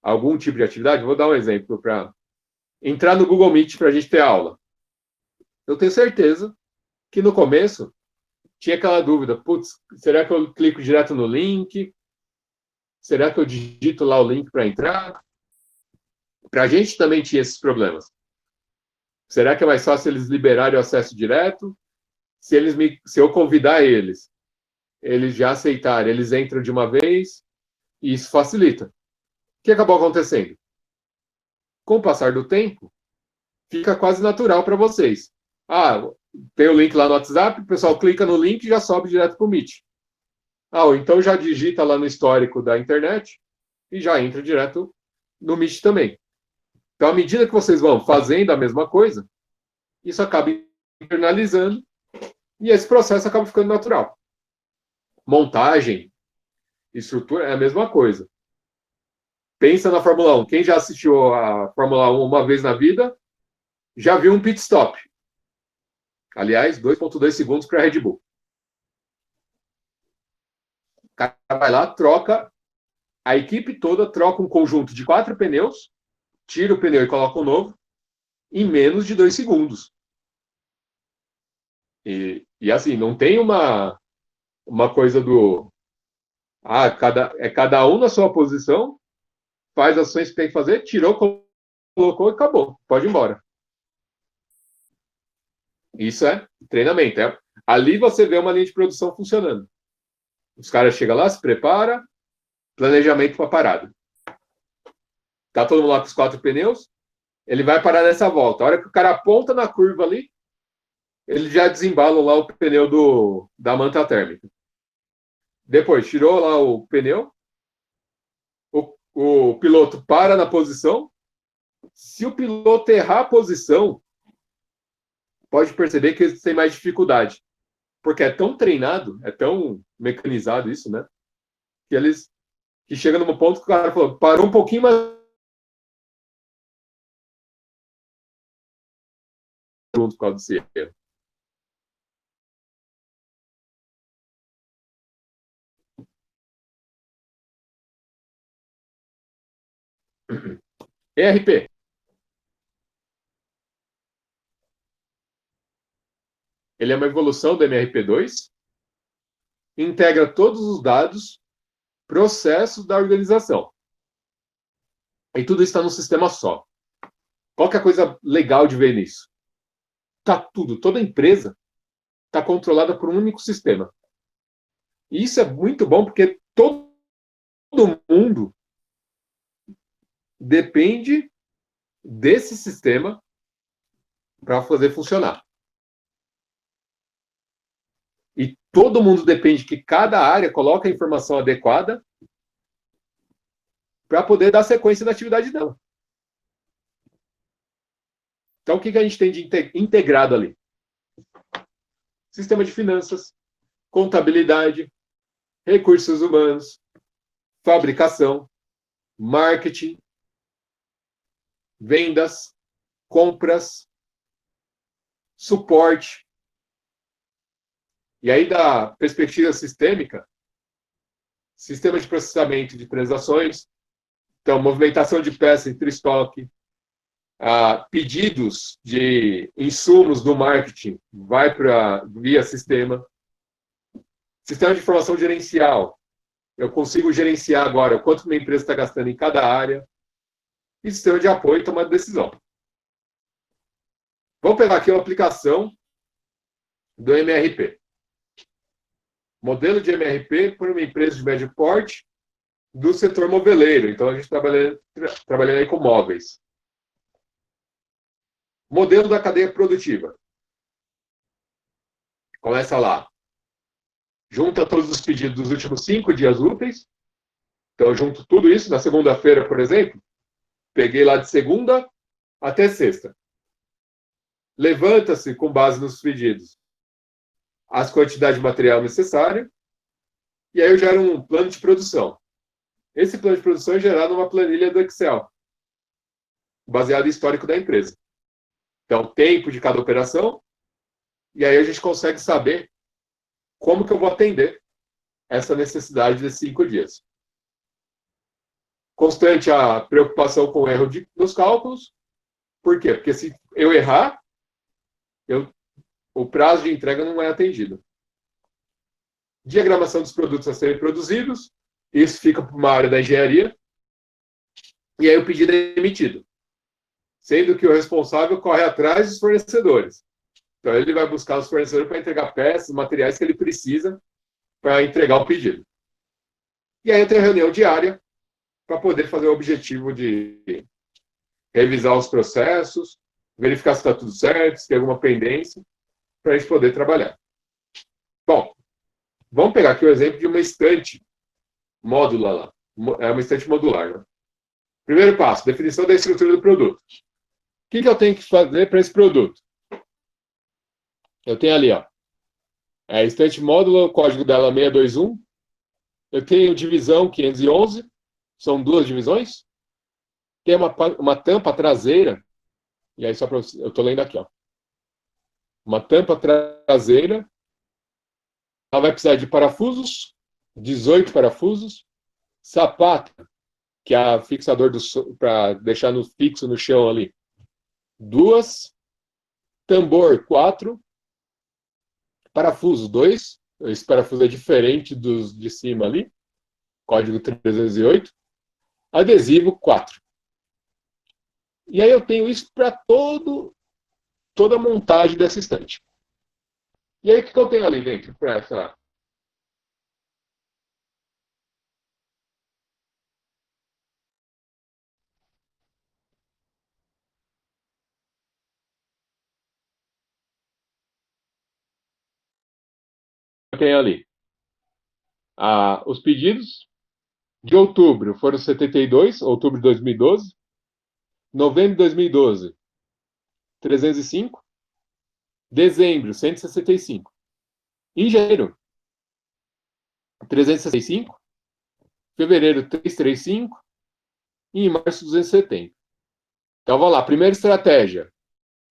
algum tipo de atividade, vou dar um exemplo para entrar no Google Meet para a gente ter aula. Eu tenho certeza que no começo tinha aquela dúvida, putz, será que eu clico direto no link? Será que eu digito lá o link para entrar? Para a gente também tinha esses problemas. Será que é mais fácil eles liberarem o acesso direto? Se eu convidar eles já aceitarem, eles entram de uma vez, e isso facilita. O que acabou acontecendo? Com o passar do tempo, fica quase natural para vocês. Tem o link lá no WhatsApp, o pessoal clica no link e já sobe direto para o Meet. Ou então já digita lá no histórico da internet e já entra direto no Meet também. Então, à medida que vocês vão fazendo a mesma coisa, isso acaba internalizando e esse processo acaba ficando natural. Montagem, estrutura é a mesma coisa. Pensa na Fórmula 1. Quem já assistiu a Fórmula 1 uma vez na vida, já viu um pit stop. Aliás, 2,2 segundos para a Red Bull. O cara vai lá, troca, a equipe toda troca um conjunto de 4 pneus, tira o pneu e coloca um novo, em menos de 2 segundos. E assim, não tem uma coisa do... cada um na sua posição, faz as ações que tem que fazer, tirou, colocou e acabou. Pode ir embora. Isso é treinamento. Ali você vê uma linha de produção funcionando. Os caras chegam lá, se prepara, planejamento para parada. Tá todo mundo lá com os 4 pneus, ele vai parar nessa volta. A hora que o cara aponta na curva ali, ele já desembala lá o pneu da manta térmica. Depois, tirou lá o pneu, o piloto para na posição. Se o piloto errar a posição, pode perceber que eles têm mais dificuldade. Porque é tão treinado, é tão mecanizado isso, né? Que chega num ponto que o cara falou, parou um pouquinho mais junto com a do erro. ERP. Ele é uma evolução do MRP2, integra todos os dados, processos da organização. E tudo está num sistema só. Qual que é a coisa legal de ver nisso? Toda empresa está controlada por um único sistema. E isso é muito bom porque todo mundo depende desse sistema para fazer funcionar. E todo mundo depende que cada área coloque a informação adequada para poder dar sequência na atividade dela. Então, o que a gente tem de integrado ali? Sistema de finanças, contabilidade, recursos humanos, fabricação, marketing, vendas, compras, suporte. E aí, da perspectiva sistêmica, sistema de processamento de transações, então, movimentação de peças entre estoque, pedidos de insumos do marketing, vai via sistema. Sistema de informação gerencial, eu consigo gerenciar agora o quanto minha empresa está gastando em cada área. E sistema de apoio e tomar decisão. Vamos pegar aqui uma aplicação do MRP. Modelo de MRP para uma empresa de médio porte do setor moveleiro. Então, a gente trabalhando aí com móveis. Modelo da cadeia produtiva. Começa lá. Junta todos os pedidos dos últimos 5 dias úteis. Então, eu junto tudo isso. Na segunda-feira, por exemplo, peguei lá de segunda até sexta. Levanta-se, com base nos pedidos, as quantidades de material necessário, e aí eu gero um plano de produção. Esse plano de produção é gerado numa planilha do Excel, baseado em histórico da empresa. Então, tempo de cada operação, e aí a gente consegue saber como que eu vou atender essa necessidade desses 5 dias. Constante a preocupação com o erro nos cálculos. Por quê? Porque se eu errar, o prazo de entrega não é atendido. Diagramação dos produtos a serem produzidos. Isso fica para uma área da engenharia. E aí o pedido é emitido. Sendo que o responsável corre atrás dos fornecedores. Então ele vai buscar os fornecedores para entregar peças, materiais que ele precisa para entregar o pedido. E aí eu tenho a reunião diária para poder fazer o objetivo de revisar os processos, verificar se está tudo certo, se tem alguma pendência, para a gente poder trabalhar. Bom, vamos pegar aqui o exemplo de uma estante módula lá. É uma estante modular. Né? Primeiro passo, definição da estrutura do produto. O que eu tenho que fazer para esse produto? Eu tenho ali, ó, a estante módula, o código dela é 621. Eu tenho divisão 511, são duas divisões. Tem uma tampa traseira, e aí só para eu estou lendo aqui, ó. Uma tampa traseira, ela vai precisar de parafusos, 18 parafusos, sapato, que é o fixador para deixar no fixo no chão ali, duas, tambor, 4, parafuso, 2, esse parafuso é diferente dos de cima ali, código 308, adesivo, 4. E aí eu tenho isso para toda a montagem dessa estante. E aí o que eu tenho ali dentro para essa... Eu tenho ali os pedidos de outubro foram 72, outubro de 2012, novembro de 2012, 305, dezembro, 165. Em janeiro, 365, fevereiro, 335 e em março, 270. Então, vamos lá. Primeira estratégia.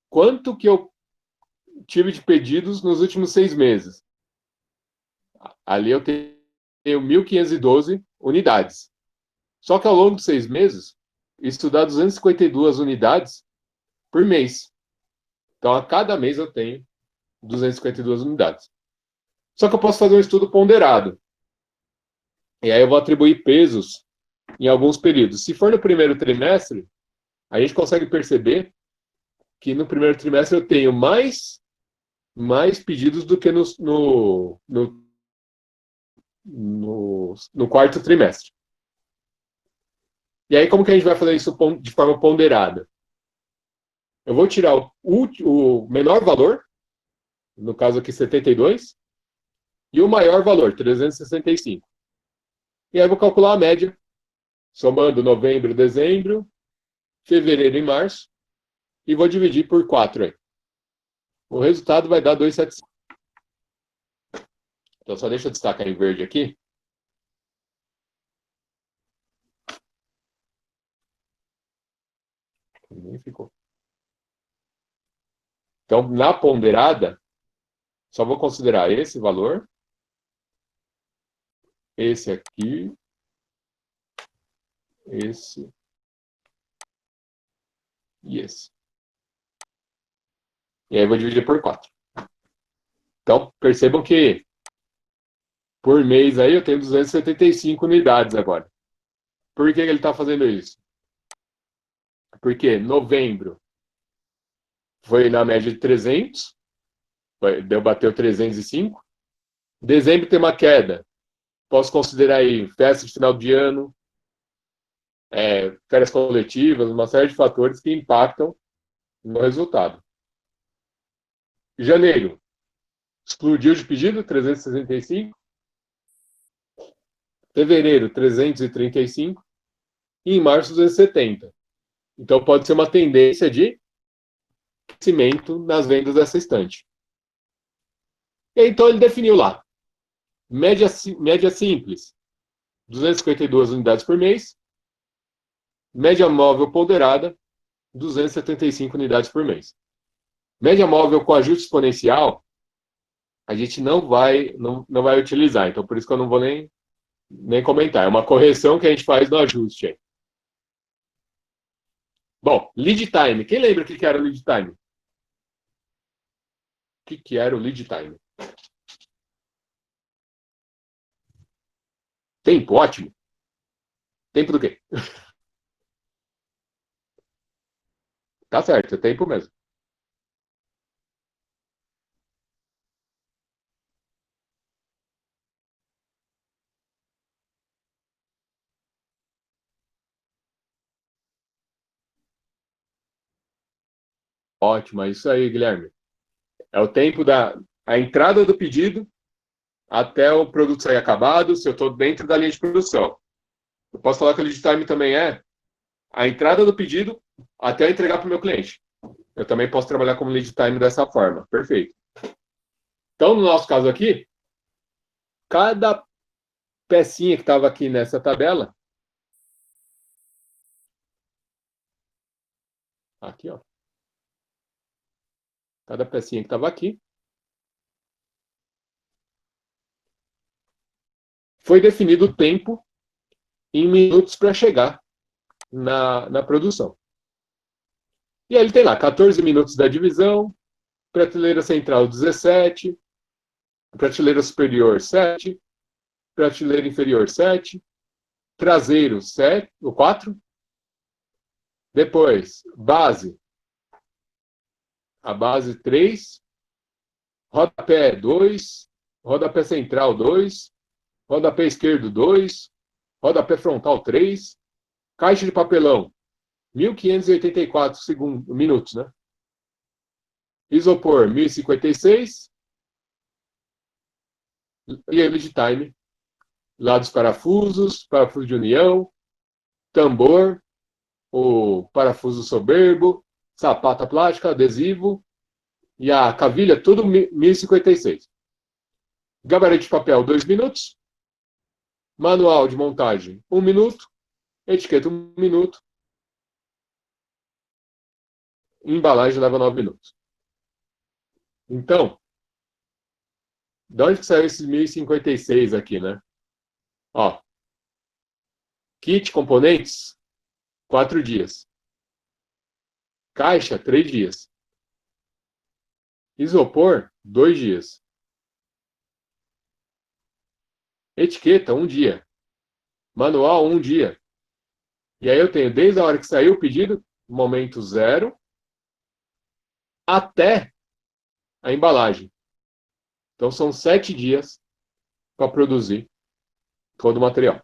Quanto que eu tive de pedidos nos últimos 6 meses? Ali eu tenho 1.512 unidades. Só que ao longo de 6 meses, isso dá 252 unidades por mês. Então, a cada mês eu tenho 252 unidades. Só que eu posso fazer um estudo ponderado. E aí eu vou atribuir pesos em alguns períodos. Se for no primeiro trimestre, a gente consegue perceber que no primeiro trimestre eu tenho mais pedidos do que no quarto trimestre. E aí, como que a gente vai fazer isso de forma ponderada? Eu vou tirar o menor valor, no caso aqui 72, e o maior valor, 365. E aí eu vou calcular a média, somando novembro, dezembro, fevereiro e março, e vou dividir por 4 aí. O resultado vai dar 275. Então, só deixa eu destacar em verde aqui. Nem ficou. Então, na ponderada, só vou considerar esse valor, esse aqui, esse e esse. E aí eu vou dividir por 4. Então, percebam que por mês aí eu tenho 275 unidades agora. Por que ele está fazendo isso? Porque novembro foi na média de 300, bateu 305. Dezembro tem uma queda. Posso considerar aí festa de final de ano, férias coletivas, uma série de fatores que impactam no resultado. Janeiro, explodiu de pedido, 365. Fevereiro, 335. E em março, 270. Então, pode ser uma tendência de crescimento nas vendas dessa estante. E então, ele definiu lá. Média simples, 252 unidades por mês. Média móvel ponderada, 275 unidades por mês. Média móvel com ajuste exponencial, a gente não vai utilizar. Então, por isso que eu não vou nem comentar. É uma correção que a gente faz no ajuste. Bom, lead time. Quem lembra o que era o lead time? O que era o lead time? Tempo, ótimo. Tempo do quê? Tá certo, é tempo mesmo. Ótimo, é isso aí, Guilherme. É o tempo da a entrada do pedido até o produto sair acabado, se eu estou dentro da linha de produção. Eu posso falar que o lead time também é a entrada do pedido até eu entregar para o meu cliente. Eu também posso trabalhar como lead time dessa forma. Perfeito. Então, no nosso caso aqui, cada pecinha que estava aqui nessa tabela, aqui, ó. Cada pecinha que estava aqui, foi definido o tempo em minutos para chegar na produção. E aí ele tem lá 14 minutos da divisão, prateleira central 17, prateleira superior 7, prateleira inferior 7, traseiro 7, o 4, depois base, a base 3, rodapé 2, rodapé central 2, rodapé esquerdo 2, rodapé frontal 3, caixa de papelão 1584 minutos, né? Isopor 1056 e ele de time, lá dos parafusos, parafuso de união, tambor, o parafuso soberbo, sapata plástica, adesivo e a cavilha, tudo 1056. Gabarito de papel, 2 minutos. Manual de montagem, 1 minuto. Etiqueta, 1 minuto. Embalagem leva 9 minutos. Então, de onde que saiu esses 1056 aqui, né? Ó, kit componentes, 4 dias. Caixa, 3 dias. Isopor, 2 dias. Etiqueta, 1 dia. Manual, 1 dia. E aí eu tenho, desde a hora que saiu o pedido, momento 0, até a embalagem. Então são 7 dias para produzir todo o material.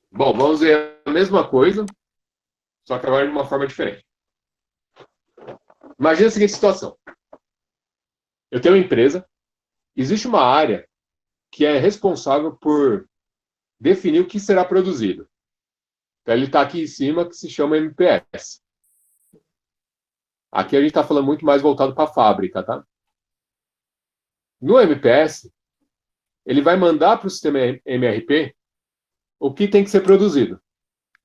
Bom, vamos ver a mesma coisa, só que agora de uma forma diferente. Imagina a seguinte situação. Eu tenho uma empresa, existe uma área que é responsável por definir o que será produzido. Então, ele está aqui em cima, que se chama MPS. Aqui a gente está falando muito mais voltado para a fábrica, tá? No MPS, ele vai mandar para o sistema MRP o que tem que ser produzido.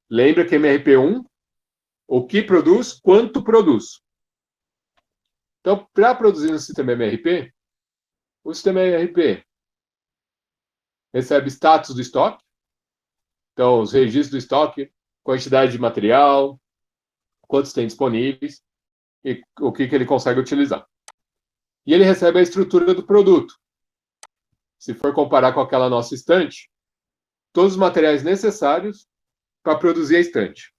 Lembra que MRP1, o que produz, quanto produz. Então, para produzir no sistema MRP, o sistema MRP recebe status do estoque, então os registros do estoque, quantidade de material, quantos tem disponíveis e o que ele consegue utilizar. E ele recebe a estrutura do produto. Se for comparar com aquela nossa estante, todos os materiais necessários para produzir a estante.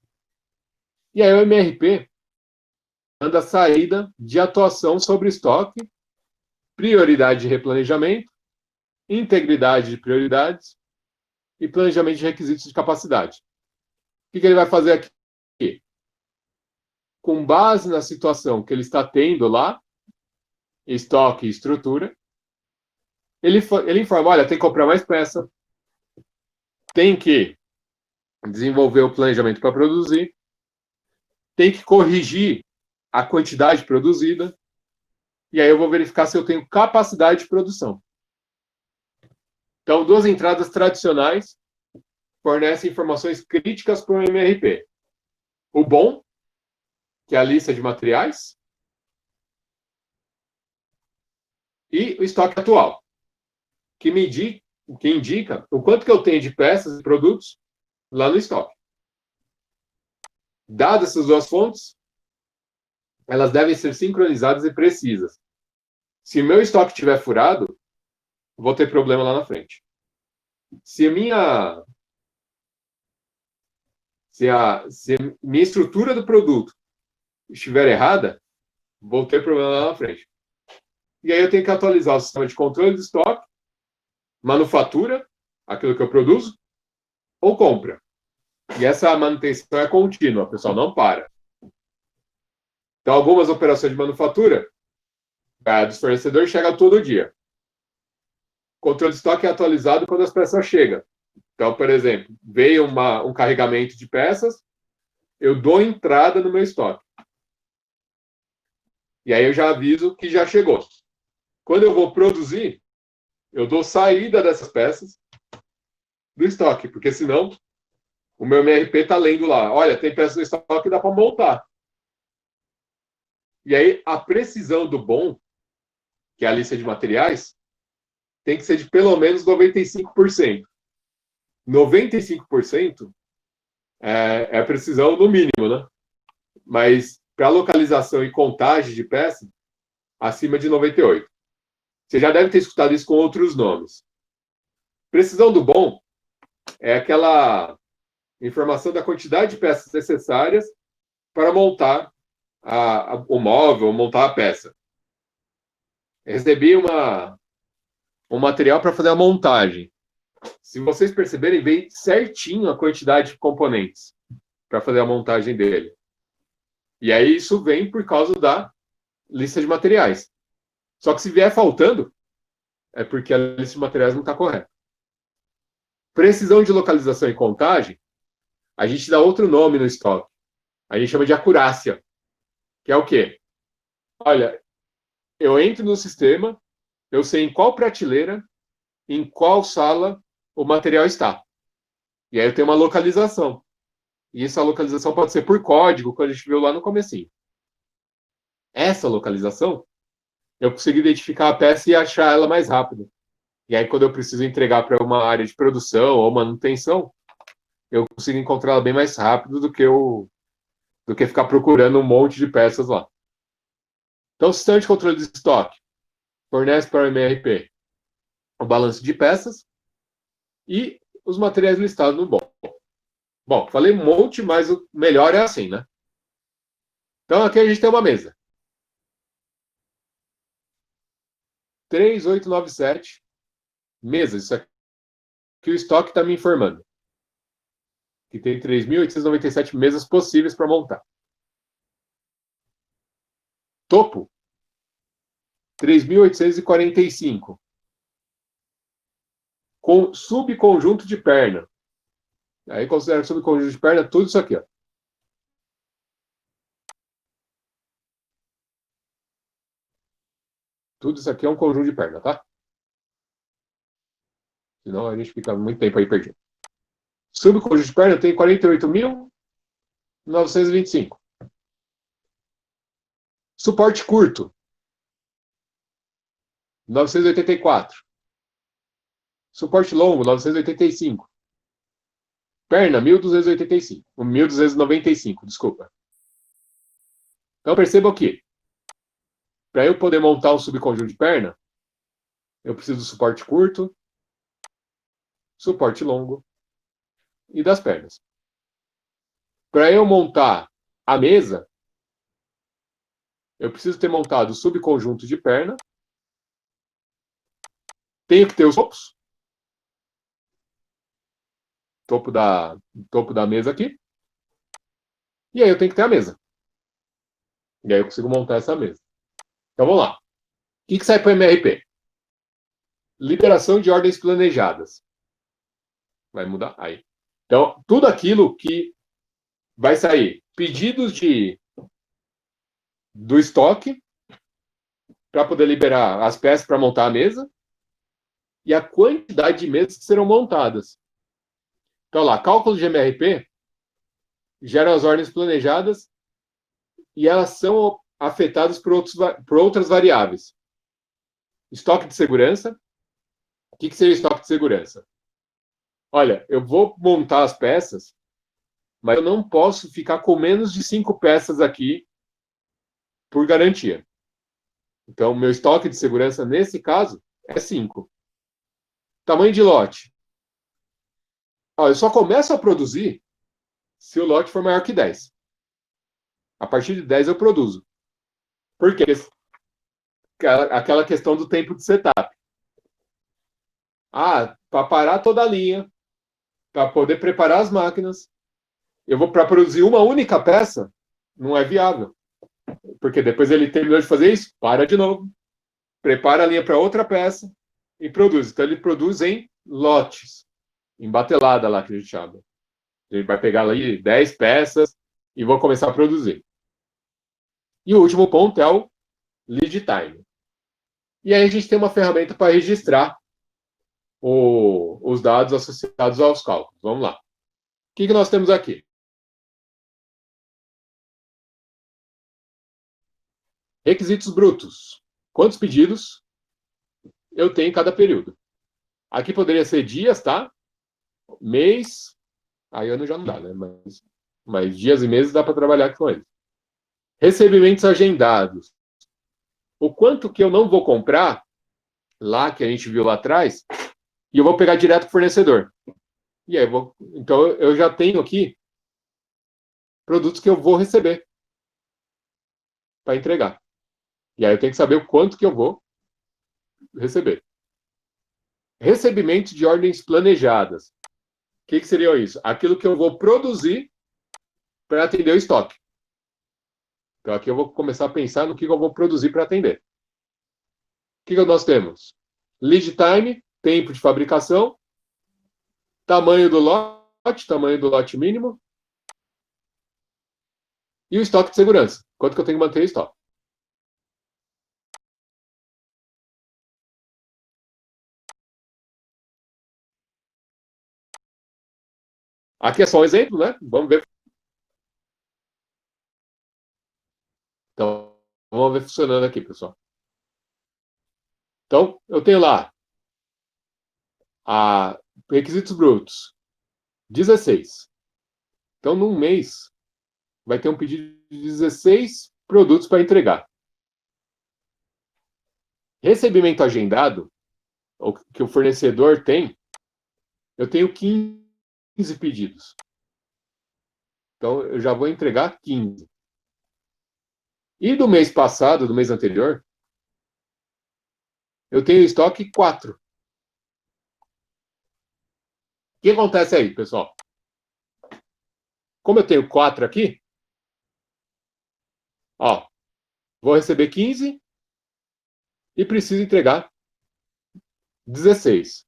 E aí o MRP manda a saída de atuação sobre estoque, prioridade de replanejamento, integridade de prioridades e planejamento de requisitos de capacidade. O que ele vai fazer aqui? Com base na situação que ele está tendo lá, estoque e estrutura, ele informa, olha, tem que comprar mais peça, tem que desenvolver o planejamento para produzir, tem que corrigir a quantidade produzida, e aí eu vou verificar se eu tenho capacidade de produção. Então, duas entradas tradicionais fornecem informações críticas para o MRP. O bom, que é a lista de materiais, e o estoque atual, que indica o quanto que eu tenho de peças e produtos lá no estoque. Dadas essas duas fontes, elas devem ser sincronizadas e precisas. Se o meu estoque estiver furado, vou ter problema lá na frente. Se a minha estrutura do produto estiver errada, vou ter problema lá na frente. E aí eu tenho que atualizar o sistema de controle de estoque, manufatura, aquilo que eu produzo, ou compra. E essa manutenção é contínua, pessoal, não para. Então, algumas operações de manufatura dos fornecedores chegam todo dia. O controle de estoque é atualizado quando as peças chegam. Então, por exemplo, veio um carregamento de peças, eu dou entrada no meu estoque. E aí eu já aviso que já chegou. Quando eu vou produzir, eu dou saída dessas peças do estoque, porque senão o meu MRP está lendo lá. Olha, tem peças no estoque que dá para montar. E aí a precisão do BOM, que é a lista de materiais, tem que ser de pelo menos 95%. 95% é a precisão no mínimo, né? Mas para localização e contagem de peça, acima de 98%. Você já deve ter escutado isso com outros nomes. Precisão do BOM é aquela informação da quantidade de peças necessárias para montar o móvel, montar a peça. Eu recebi um material para fazer a montagem. Se vocês perceberem, vem certinho a quantidade de componentes para fazer a montagem dele. E aí isso vem por causa da lista de materiais. Só que se vier faltando, é porque a lista de materiais não está correta. Precisão de localização e contagem, a gente dá outro nome no estoque. A gente chama de acurácia, que é o quê? Olha, eu entro no sistema, eu sei em qual prateleira, em qual sala o material está. E aí eu tenho uma localização. E essa localização pode ser por código, que a gente viu lá no comecinho. Essa localização, eu consigo identificar a peça e achar ela mais rápido. E aí, quando eu preciso entregar para uma área de produção ou manutenção, eu consigo encontrá-la bem mais rápido do que ficar procurando um monte de peças lá. Então, o sistema de controle de estoque fornece para o MRP o balanço de peças e os materiais listados no BOM. Bom, falei um monte, mas o melhor é assim, né? Então, aqui a gente tem uma mesa. 3897 mesas. Isso aqui que o estoque está me informando. Que tem 3.897 mesas possíveis para montar. Topo, 3.845. Com subconjunto de perna. Aí considera subconjunto de perna tudo isso aqui, ó. Tudo isso aqui é um conjunto de perna, tá? Senão a gente fica muito tempo aí perdido. Subconjunto de perna tem 48.925. Suporte curto, 984. Suporte longo, 985. Perna, 1.285. 1.295, desculpa. Então perceba que, para eu poder montar um subconjunto de perna, eu preciso do suporte curto, suporte longo e das pernas. Para eu montar a mesa, eu preciso ter montado o subconjunto de perna, tenho que ter os topos, topo da mesa aqui, e aí eu tenho que ter a mesa. E aí eu consigo montar essa mesa. Então vamos lá. O que sai para o MRP? Liberação de ordens planejadas. Vai mudar? Aí. Então, tudo aquilo que vai sair. Pedidos do estoque para poder liberar as peças para montar a mesa e a quantidade de mesas que serão montadas. Então, lá, cálculo de MRP geram as ordens planejadas e elas são afetadas por outras variáveis. Estoque de segurança. O que seria estoque de segurança? Olha, eu vou montar as peças, mas eu não posso ficar com menos de 5 peças aqui por garantia. Então, meu estoque de segurança, nesse caso, é 5. Tamanho de lote. Eu só começo a produzir se o lote for maior que 10. A partir de 10 eu produzo. Por quê? Aquela questão do tempo de setup. Para parar toda a linha, para poder preparar as máquinas, eu vou para produzir uma única peça, não é viável. Porque depois ele terminou de fazer isso, para de novo, prepara a linha para outra peça e produz. Então ele produz em lotes, em batelada lá que a gente chama. Ele vai pegar ali 10 peças e vou começar a produzir. E o último ponto é o lead time. E aí a gente tem uma ferramenta para registrar os dados associados aos cálculos. Vamos lá. O que nós temos aqui? Requisitos brutos. Quantos pedidos eu tenho em cada período? Aqui poderia ser dias, tá? Mês. Aí ano já não dá, né? Mas dias e meses dá para trabalhar com eles. Recebimentos agendados. O quanto que eu não vou comprar, lá que a gente viu lá atrás, e eu vou pegar direto com o fornecedor. E aí então eu já tenho aqui produtos que eu vou receber para entregar. E aí eu tenho que saber o quanto que eu vou receber. Recebimento de ordens planejadas. O que seria isso? Aquilo que eu vou produzir para atender o estoque. Então aqui eu vou começar a pensar no que eu vou produzir para atender. O que nós temos? Lead time, tempo de fabricação, tamanho do lote mínimo, e o estoque de segurança. Quanto que eu tenho que manter o estoque? Aqui é só um exemplo, né? Vamos ver. Então, vamos ver funcionando aqui, pessoal. Então, eu tenho lá requisitos brutos, 16. Então, num mês, vai ter um pedido de 16 produtos para entregar. Recebimento agendado, o que o fornecedor tem, eu tenho 15 pedidos. Então, eu já vou entregar 15. E do mês passado, do mês anterior, eu tenho estoque 4. O que acontece aí, pessoal? Como eu tenho 4 aqui, ó, vou receber 15 e preciso entregar 16.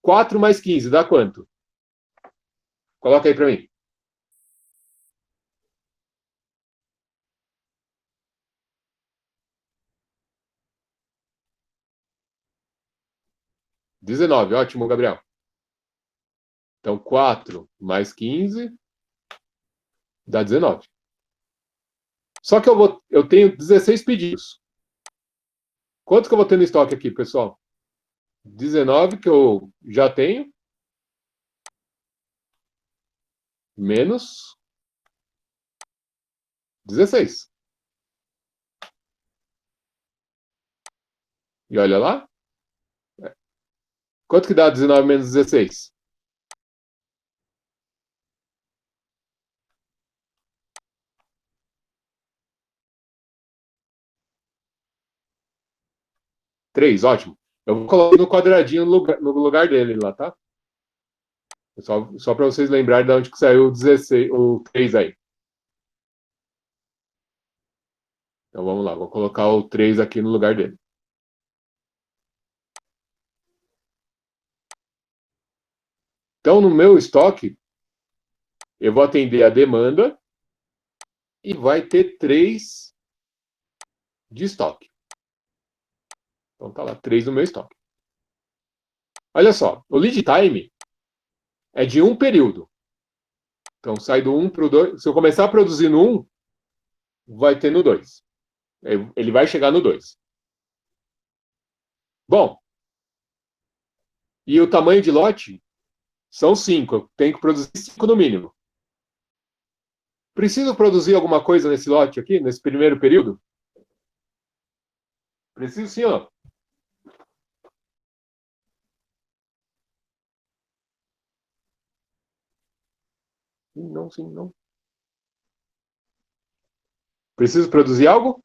4 mais 15 dá quanto? Coloca aí para mim. 19, ótimo, Gabriel. Então, 4 mais 15 dá 19. Só que eu tenho 16 pedidos. Quanto que eu vou ter no estoque aqui, pessoal? 19 que eu já tenho, menos 16. E olha lá. Quanto que dá 19 menos 16? 3, ótimo. Eu vou colocar no quadradinho no lugar dele lá, tá? Só para vocês lembrarem de onde que saiu o 16, o 3 aí. Então vamos lá, vou colocar o 3 aqui no lugar dele. Então, no meu estoque, eu vou atender a demanda e vai ter 3 de estoque. Então tá lá, 3 no meu estoque. Olha só, o lead time é de um período. Então sai do 1 para o 2. Se eu começar a produzir no 1, vai ter no 2. Ele vai chegar no 2. Bom, e o tamanho de lote são 5. Eu tenho que produzir 5 no mínimo. Preciso produzir alguma coisa nesse lote aqui, nesse primeiro período? Preciso sim, ó. Não, sim, não. Preciso produzir algo?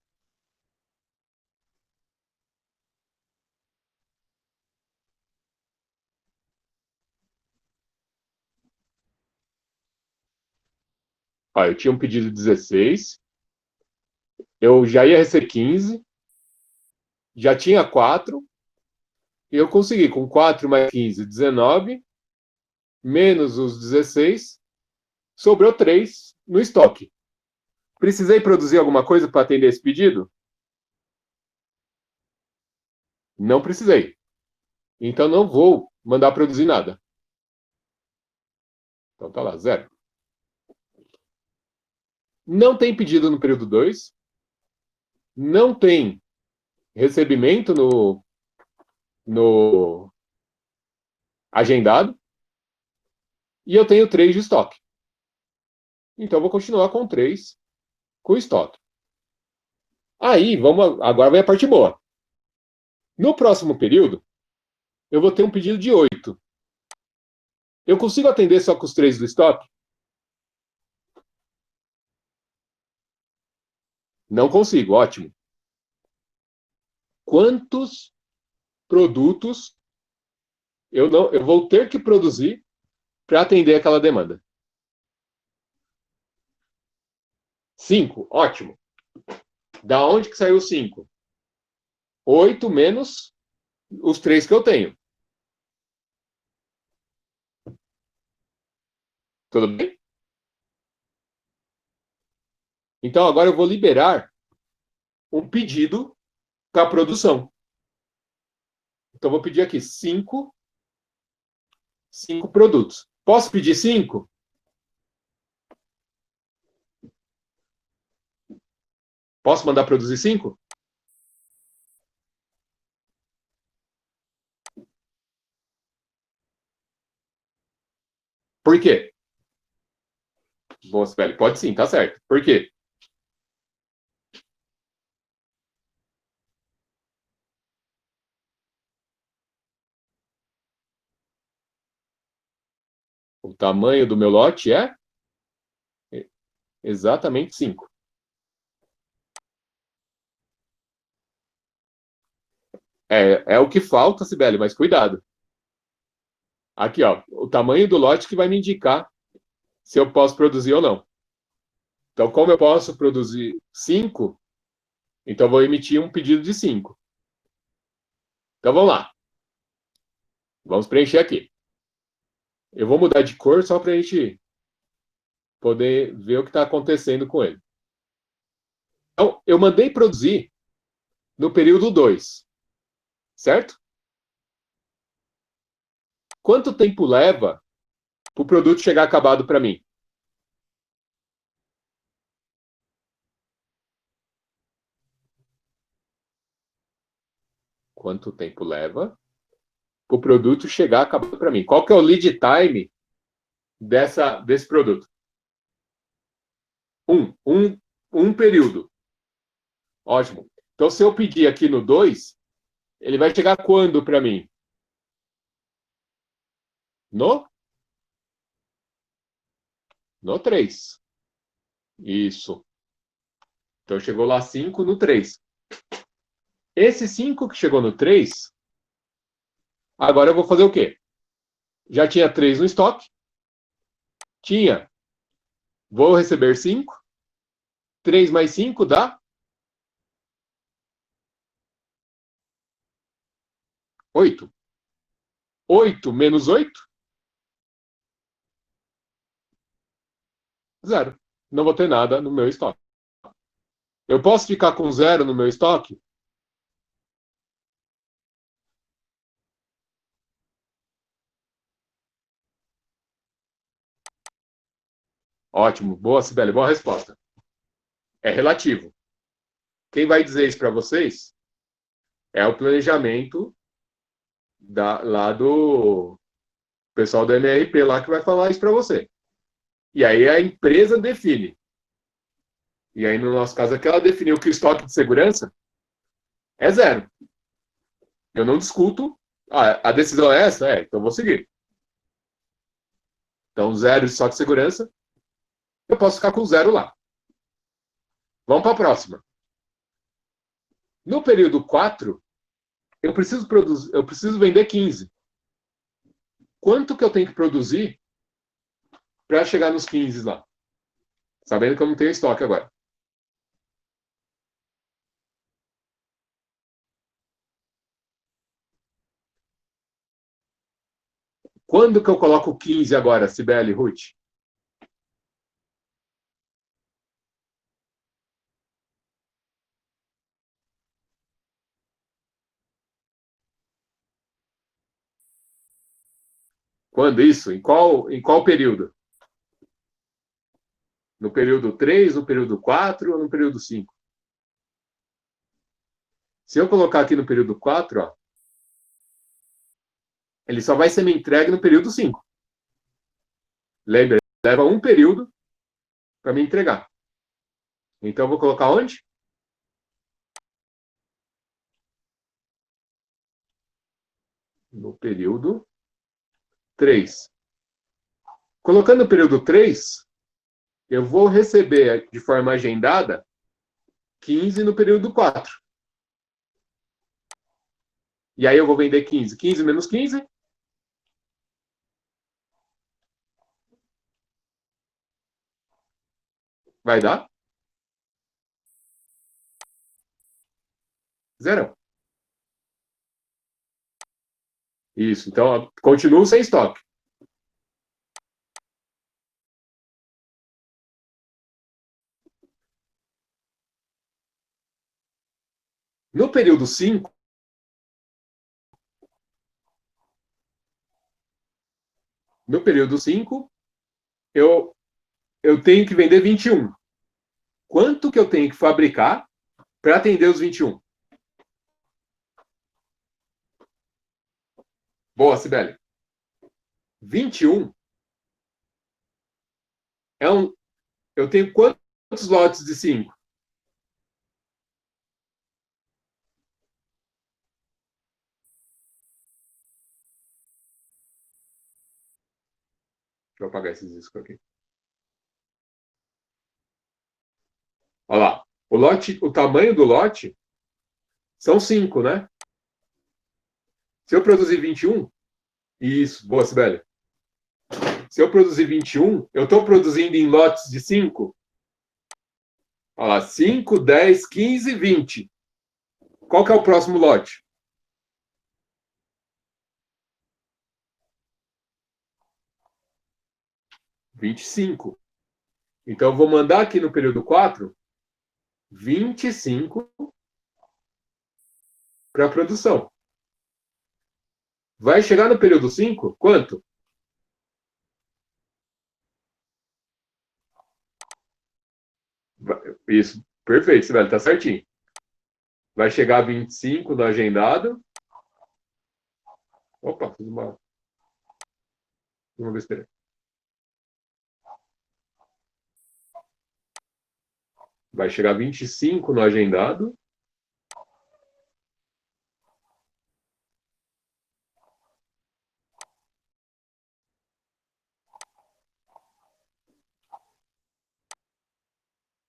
Ó, eu tinha um pedido de 16, eu já ia receber 15, já tinha 4, e eu consegui com 4 mais 15, 19, menos os 16, sobrou 3 no estoque. Precisei produzir alguma coisa para atender esse pedido? Não precisei. Então não vou mandar produzir nada. Então tá lá, 0. Não tem pedido no período 2. Não tem recebimento no agendado. E eu tenho 3 de estoque. Então eu vou continuar com 3 com estoque. Aí, agora vem a parte boa. No próximo período, eu vou ter um pedido de 8. Eu consigo atender só com os 3 do estoque? Não consigo, ótimo. Quantos produtos eu vou ter que produzir para atender aquela demanda? 5, ótimo. Da onde que saiu 5? 8 menos os 3 que eu tenho. Tudo bem? Então agora eu vou liberar um pedido para a produção. Então eu vou pedir aqui 5 produtos. Posso pedir 5? Posso mandar produzir 5? Por quê? Bom, velho, pode sim, tá certo. Por quê? O tamanho do meu lote é exatamente 5. É o que falta, Sibeli, mas cuidado. Aqui, ó, o tamanho do lote que vai me indicar se eu posso produzir ou não. Então, como eu posso produzir 5, então eu vou emitir um pedido de 5. Então, vamos lá. Vamos preencher aqui. Eu vou mudar de cor só para a gente poder ver o que está acontecendo com ele. Então, eu mandei produzir no período 2, certo? Quanto tempo leva para o produto chegar acabado para mim? Quanto tempo leva para o produto chegar acabado para mim? Qual que é o lead time desse produto? Um período. Ótimo. Então, se eu pedir aqui no 2, ele vai chegar quando para mim? No? No 3. Isso. Então, chegou lá 5 no 3. Esse 5 que chegou no 3, agora eu vou fazer o quê? Já tinha 3 no estoque. Tinha. Vou receber 5. 3 mais 5 dá 8. 8 menos 8? 0. Não vou ter nada no meu estoque. Eu posso ficar com 0 no meu estoque? Ótimo. Boa, Sibeli. Boa resposta. É relativo. Quem vai dizer isso para vocês é o planejamento lá do pessoal do MRP lá que vai falar isso para você. E aí a empresa define. E aí, no nosso caso aqui, ela definiu que o estoque de segurança é 0. Eu não discuto. A decisão é essa? Então eu vou seguir. Então, 0 de estoque de segurança, eu posso ficar com 0 lá. Vamos para a próxima. No período 4, eu preciso vender 15. Quanto que eu tenho que produzir para chegar nos 15 lá? Sabendo que eu não tenho estoque agora. Quando que eu coloco 15 agora, Sibeli, Ruth? Quando isso? Em qual período? No período 3, no período 4 ou no período 5? Se eu colocar aqui no período 4, ó, ele só vai ser me entregue no período 5. Lembra? Leva um período para me entregar. Então, eu vou colocar onde? No período 3. Colocando no período 3, eu vou receber de forma agendada 15 no período 4. E aí eu vou vender 15. 15 menos 15? Vai dar? Zero. Isso. Então, continuo sem estoque. No período 5, no período 5, eu tenho que vender 21. Quanto que eu tenho que fabricar para atender os 21? Boa, Sibeli. 21 é um. Eu tenho quantos lotes de 5? Deixa eu apagar esses discos aqui. Olha lá. O tamanho do lote são 5, né? Se eu produzir 21, isso, boa, Sibeli. Se eu produzir 21, eu estou produzindo em lotes de 5. Olha lá, 5, 10, 15, 20. Qual que é o próximo lote? 25. Então, eu vou mandar aqui no período 4, 25 para a produção. Vai chegar no período 5, quanto? Isso, perfeito, Sibeli, está certinho. Vai chegar a 25 no agendado. Opa, fiz uma besteira. Vai chegar a 25 no agendado.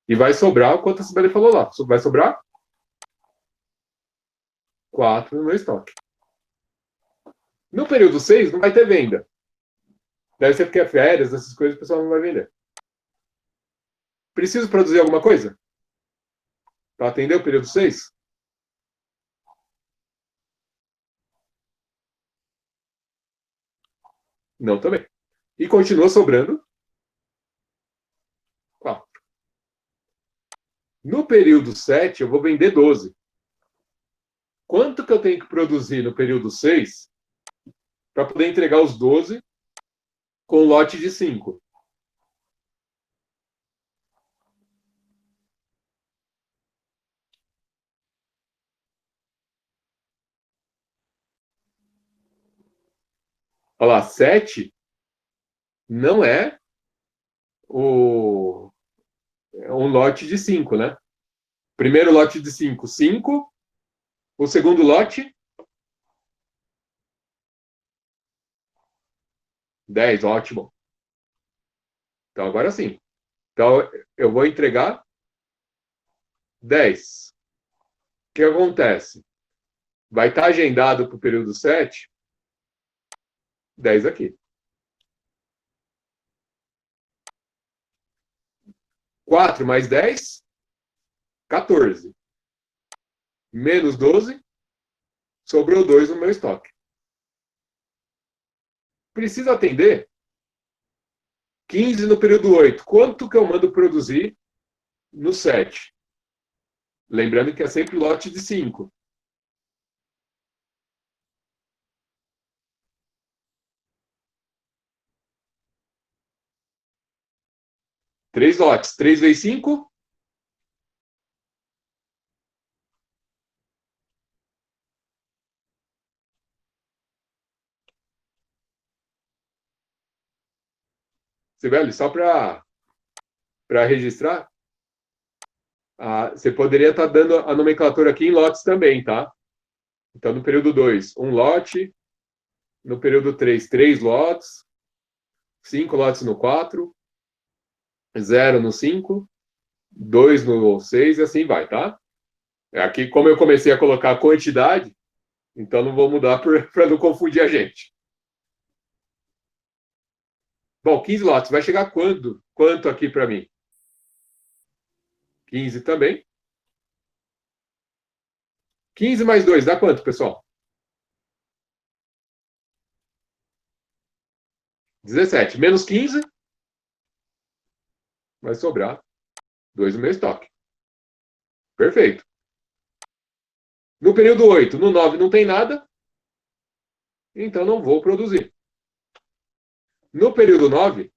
E vai sobrar quanto a Sibeli falou lá. Vai sobrar 4 no meu estoque. No período 6, não vai ter venda. Deve ser porque é férias, essas coisas, o pessoal não vai vender. Preciso produzir alguma coisa? Para atender o período 6? Não também. E continua sobrando 4. No período 7, eu vou vender 12. Quanto que eu tenho que produzir no período 6 para poder entregar os 12 com lote de 5? Olha lá, 7 não é um lote de 5, né? Primeiro lote de 5, 5. O segundo lote, 10, ótimo. Então, agora sim. Então, eu vou entregar 10. O que acontece? Vai estar agendado para o período 7, 10 aqui. 4 mais 10, 14. Menos 12, sobrou 2 no meu estoque. Preciso atender 15 no período 8. Quanto que eu mando produzir no 7? Lembrando que é sempre lote de 5. Três lotes. 3 vezes 5? Sibeli, só para registrar, você poderia estar dando a nomenclatura aqui em lotes também, tá? Então, no período 2, um lote. No período 3, 3 lotes. 5 lotes no 4. 0 no 5. 2 no 6 e assim vai, tá? Aqui, como eu comecei a colocar a quantidade, então não vou mudar para não confundir a gente. Bom, 15 lotes. Vai chegar quando? Quanto aqui para mim? 15 também. 15 mais 2 dá quanto, pessoal? 17. Menos 15 vai sobrar 2 no meu estoque. Perfeito. No período 8, no 9 não tem nada, então não vou produzir. No período 9,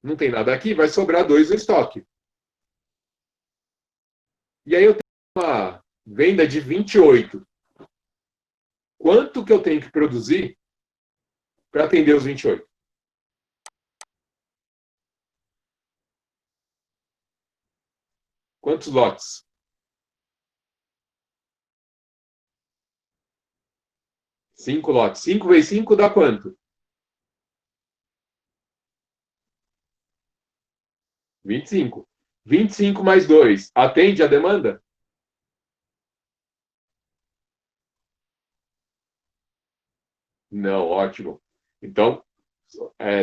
não tem nada aqui, vai sobrar 2 no estoque. E aí eu tenho uma venda de 28. Quanto que eu tenho que produzir para atender os 28? Quantos lotes? 5 lotes. 5 vezes 5 dá quanto? 25. 25 mais 2 atende a demanda? Não, ótimo. Então,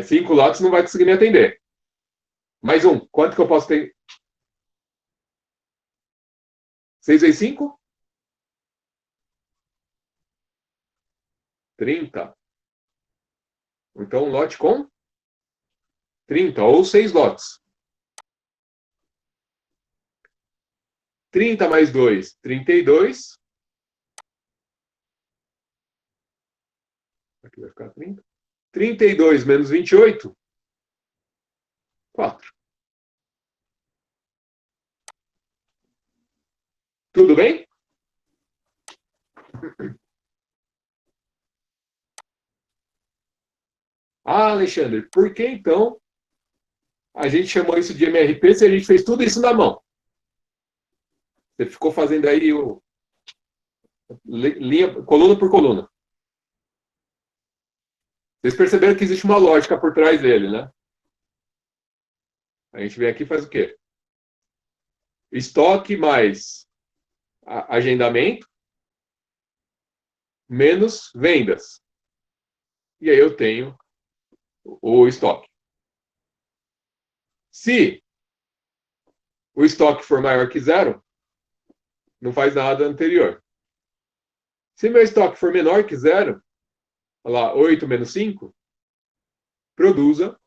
5 lotes não vai conseguir me atender. Mais um. Quanto que eu posso ter? 6 vezes 5? 30. Então, um lote com 30, ou 6 lotes. 30 mais 2, 32. Aqui vai ficar 30. 32 menos 28, 4. Tudo bem? Ah, Alexandre, por que então a gente chamou isso de MRP se a gente fez tudo isso na mão? Você ficou fazendo aí linha, coluna por coluna. Vocês perceberam que existe uma lógica por trás dele, né? A gente vem aqui e faz o quê? Estoque mais agendamento menos vendas. E aí eu tenho o estoque. Se o estoque for maior que zero, não faz nada anterior. Se meu estoque for menor que zero, olha lá, 8 menos 5, produza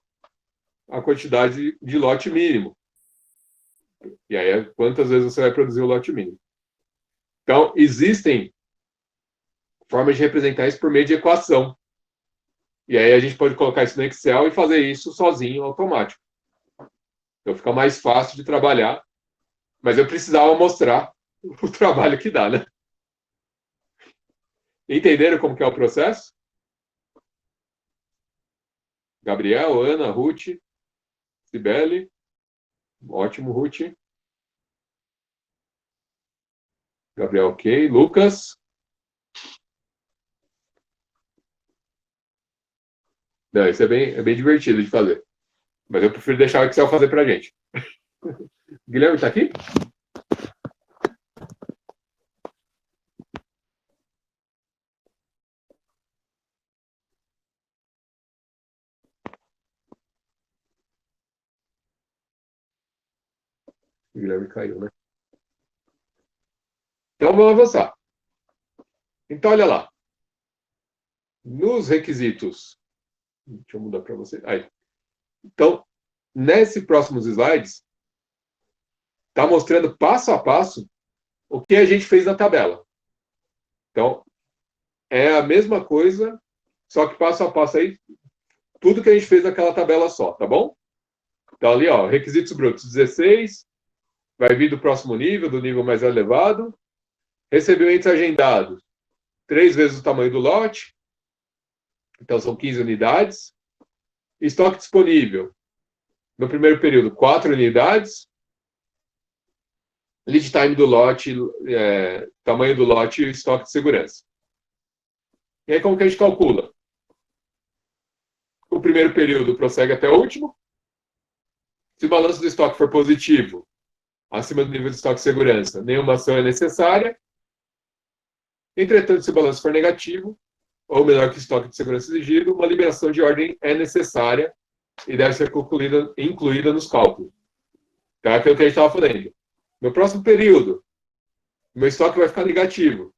a quantidade de lote mínimo. E aí é quantas vezes você vai produzir o lote mínimo. Então, existem formas de representar isso por meio de equação. E aí a gente pode colocar isso no Excel e fazer isso sozinho, automático. Então fica mais fácil de trabalhar, mas eu precisava mostrar o trabalho que dá, né? Entenderam como que é o processo? Gabriel, Ana, Ruth, Cibele. Ótimo, Ruth. Gabriel, ok. Lucas. Não, isso é bem divertido de fazer. Mas eu prefiro deixar o Excel fazer pra gente. Guilherme está aqui? O Guilherme caiu, né? Então, vamos avançar. Então, olha lá. Nos requisitos... Deixa eu mudar para você. Aí. Então, nesses próximos slides, está mostrando passo a passo o que a gente fez na tabela. Então, é a mesma coisa, só que passo a passo aí, tudo que a gente fez naquela tabela só, tá bom? Então, ali, ó, requisitos brutos 16, vai vir do próximo nível, do nível mais elevado. Recebimentos agendados, 3 vezes o tamanho do lote, então são 15 unidades. Estoque disponível, no primeiro período, 4 unidades. Lead time do lote, tamanho do lote e estoque de segurança. E aí, como que a gente calcula? O primeiro período prossegue até o último. Se o balanço do estoque for positivo, acima do nível de estoque de segurança, nenhuma ação é necessária. Entretanto, se o balanço for negativo, ou menor que o estoque de segurança exigido, uma liberação de ordem é necessária e deve ser incluída nos cálculos. Então, é aquilo que a gente estava falando. No próximo período, meu estoque vai ficar negativo.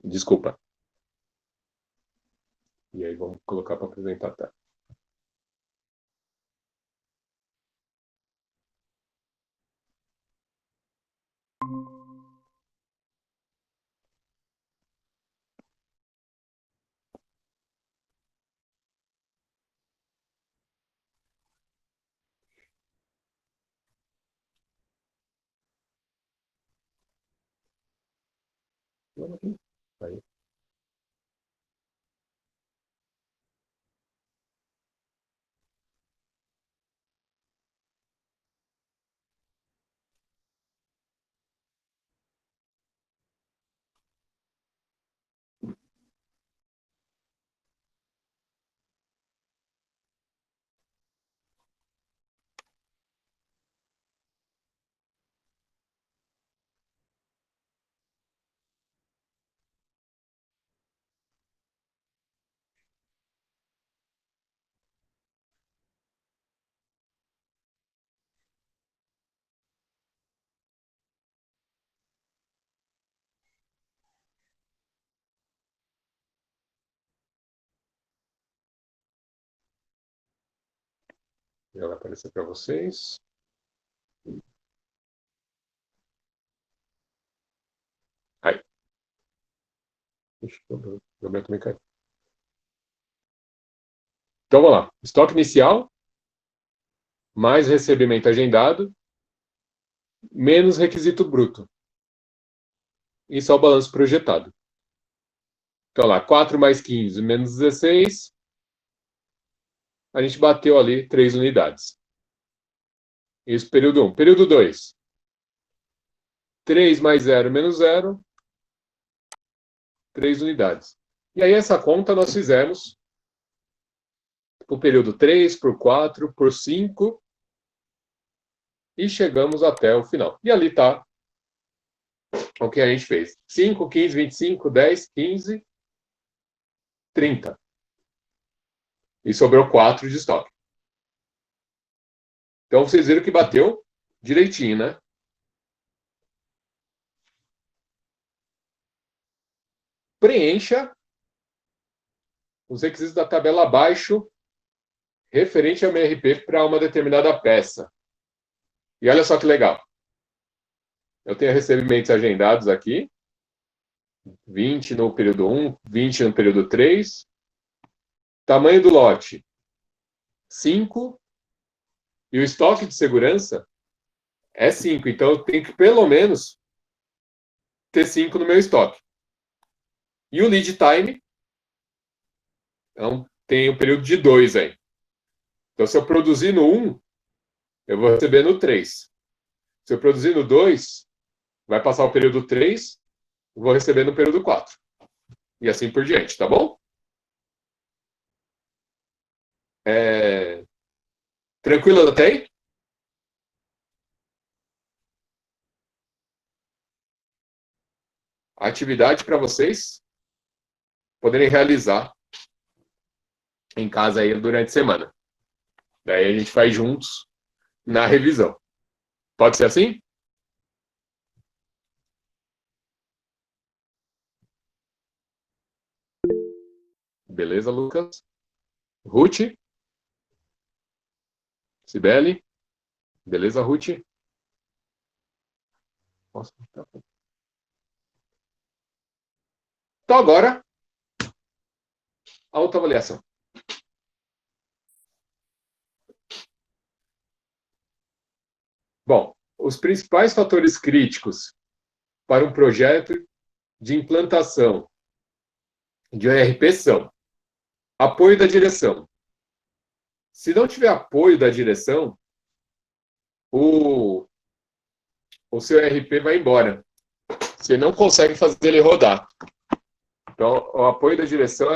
Desculpa. E aí, vamos colocar para apresentar a tela. Aí. Já vai aparecer para vocês. Aí. Ixi, o Gabriel também caiu. Então, vamos lá. Estoque inicial, mais recebimento agendado, menos requisito bruto. Isso é o balanço projetado. Então, lá, 4 mais 15 menos 16, a gente bateu ali 3 unidades. Isso, período 1. Período 2, 3 mais 0 menos 0, 3 unidades. E aí, essa conta nós fizemos por período 3, por 4, por 5, e chegamos até o final. E ali está o que a gente fez. 5, 15, 25, 10, 15, 30. E sobrou 4 de estoque. Então, vocês viram que bateu direitinho, né? Preencha os requisitos da tabela abaixo referente ao MRP para uma determinada peça. E olha só que legal. Eu tenho recebimentos agendados aqui. 20 no período 1, 20 no período 3. Tamanho do lote, 5. E o estoque de segurança é 5. Então, eu tenho que, pelo menos, ter 5 no meu estoque. E o lead time, então, tem um período de 2 aí. Então, se eu produzir no 1, eu vou receber no 3. Se eu produzir no 2, vai passar o período 3, eu vou receber no período 4. E assim por diante, tá bom? Tranquilo até aí? Atividade para vocês poderem realizar em casa aí durante a semana. Daí a gente faz juntos na revisão. Pode ser assim? Beleza, Lucas? Ruth? Cibele? Beleza, Ruth? Posso? Então agora, autoavaliação. Bom, os principais fatores críticos para um projeto de implantação de ERP são apoio da direção. Se não tiver apoio da direção, o seu ERP vai embora. Você não consegue fazer ele rodar. Então, o apoio da direção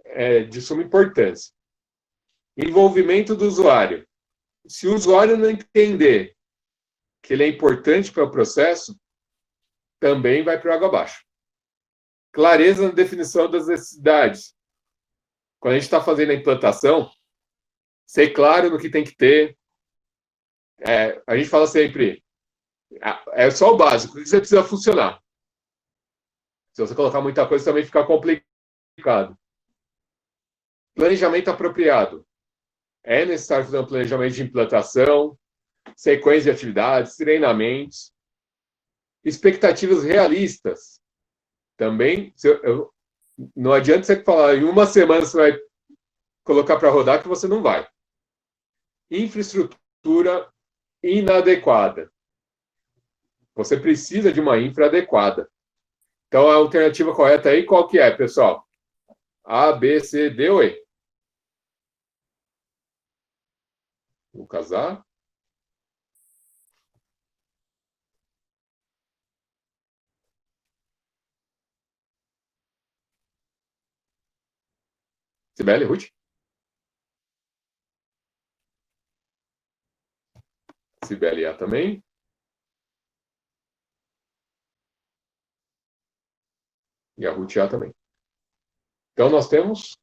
é de suma importância. Envolvimento do usuário. Se o usuário não entender que ele é importante para o processo, também vai para o água abaixo. Clareza na definição das necessidades. Quando a gente está fazendo a implantação, ser claro no que tem que ter. A gente fala sempre, é só o básico, o que você precisa funcionar. Se você colocar muita coisa, também fica complicado. Planejamento apropriado. É necessário fazer um planejamento de implantação, sequência de atividades, treinamentos, expectativas realistas. Também, não adianta você falar em uma semana você vai colocar para rodar que você não vai. Infraestrutura inadequada. Você precisa de uma infra adequada. Então, a alternativa correta aí, qual que é, pessoal? A, B, C, D ou E? Lucas A. Sibeli, Ruth? Sibeli A também. E a Ruth A também. Então, nós temos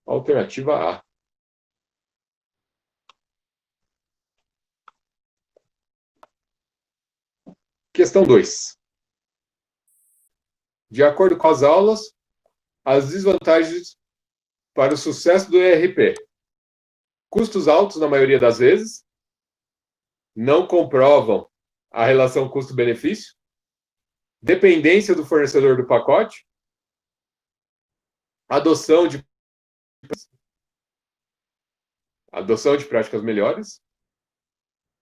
a alternativa A. Questão 2. De acordo com as aulas, as desvantagens para o sucesso do ERP. Custos altos, na maioria das vezes, não comprovam a relação custo-benefício, dependência do fornecedor do pacote, adoção de práticas melhores,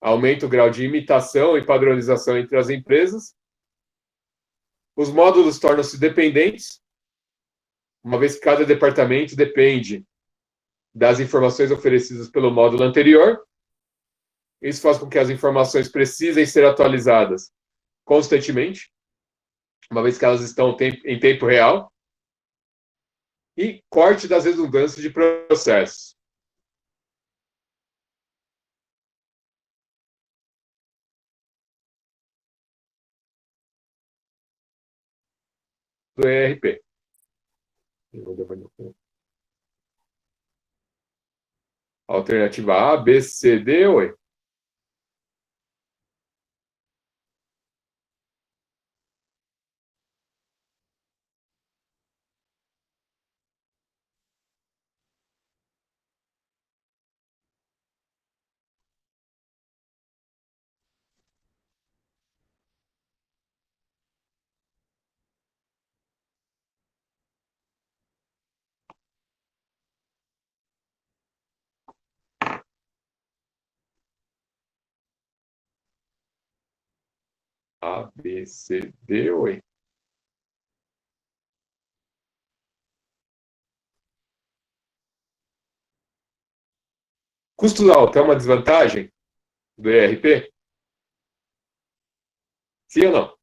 aumenta o grau de imitação e padronização entre as empresas, Os módulos tornam-se dependentes, uma vez que cada departamento depende das informações oferecidas pelo módulo anterior. Isso faz com que as informações precisem ser atualizadas constantemente, uma vez que elas estão em tempo real. E corte das redundâncias de processos. Do ERP. Alternativa A, B, C, D ou E? A, B, C, D ou E? Custo alto é uma desvantagem do ERP? Sim ou não?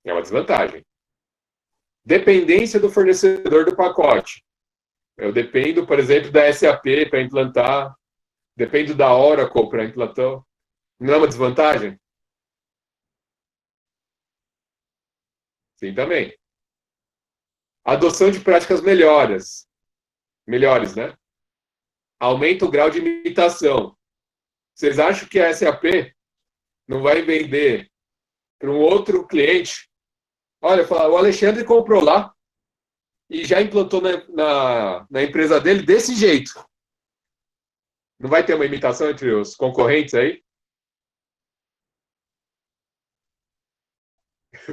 É uma desvantagem. Dependência do fornecedor do pacote. Eu dependo, por exemplo, da SAP para implantar, dependo da Oracle para implantar. Não é uma desvantagem? Sim, também. Adoção de práticas melhores, né? Aumenta o grau de imitação. Vocês acham que a SAP não vai vender para um outro cliente? Olha, o Alexandre comprou lá e já implantou na empresa dele desse jeito. Não vai ter uma imitação entre os concorrentes aí?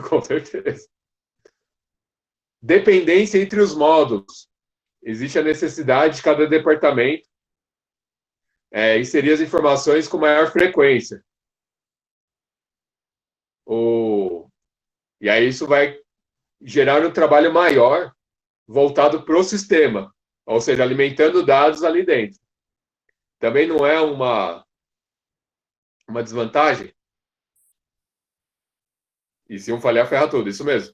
Com certeza. Dependência entre os módulos. Existe a necessidade de cada departamento inserir as informações com maior frequência. E aí isso vai gerar um trabalho maior voltado para o sistema, ou seja, alimentando dados ali dentro. Também não é uma desvantagem? E se um falhar, ferra tudo, isso mesmo.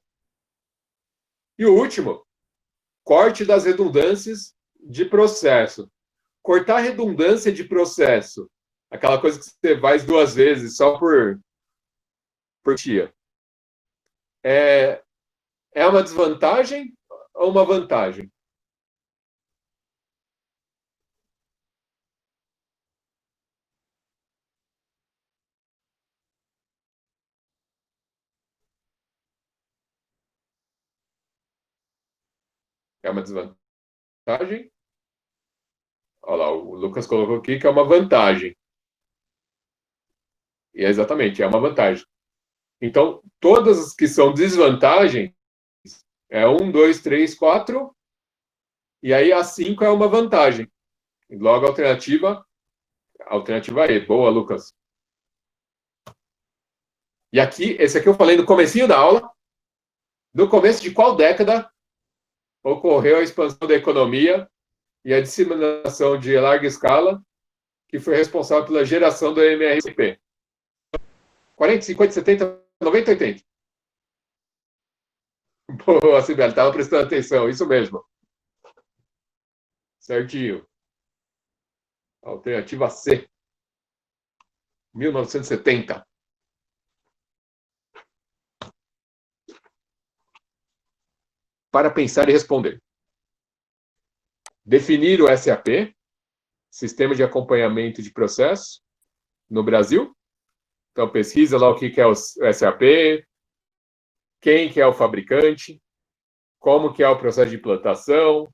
E o último, corte das redundâncias de processo. Cortar redundância de processo, aquela coisa que você faz duas vezes só por dia, é uma desvantagem ou uma vantagem? É uma desvantagem? Olha lá, o Lucas colocou aqui que é uma vantagem. E exatamente, é uma vantagem. Então, todas as que são desvantagem, é 1, 2, 3, 4, e aí a 5 é uma vantagem. Logo, alternativa E. Boa, Lucas. E aqui, esse aqui eu falei no comecinho da aula. No começo de qual década ocorreu a expansão da economia e a disseminação de larga escala que foi responsável pela geração do MRP? 40, 50, 70, 90, 80? Boa, Sibeli, estava prestando atenção, isso mesmo. Certinho. Alternativa C. 1970. Para pensar e responder. Definir o SAP, Sistema de Acompanhamento de Processo, no Brasil. Então, pesquisa lá o que é o SAP, quem que é o fabricante, como que é o processo de implantação,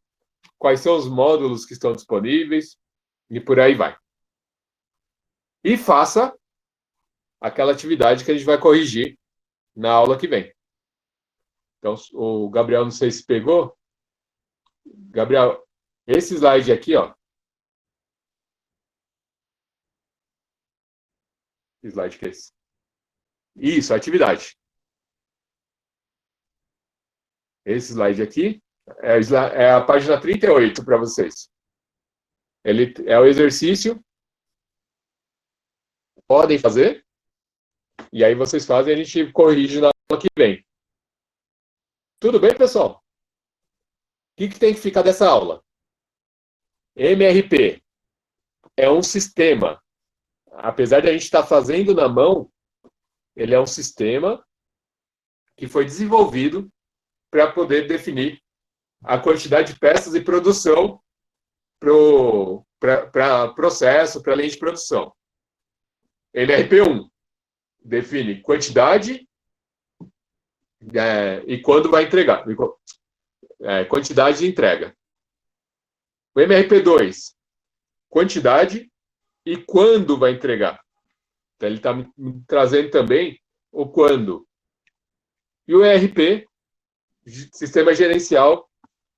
quais são os módulos que estão disponíveis, e por aí vai. E faça aquela atividade que a gente vai corrigir na aula que vem. Então, o Gabriel, não sei se pegou. Gabriel, esse slide aqui, ó, Slide que é esse? Isso, atividade. Esse slide aqui é a página 38 para vocês. Ele é o exercício. Podem fazer. E aí vocês fazem e a gente corrige na aula que vem. Tudo bem, pessoal? O que tem que ficar dessa aula? MRP é um sistema. Apesar de a gente estar fazendo na mão, ele é um sistema que foi desenvolvido para poder definir a quantidade de peças e produção para processo, para linha de produção. MRP1 define quantidade e quando vai entregar. Quantidade de entrega. O MRP2, quantidade e quando vai entregar. Então, ele está me trazendo também o quando. E o ERP, sistema gerencial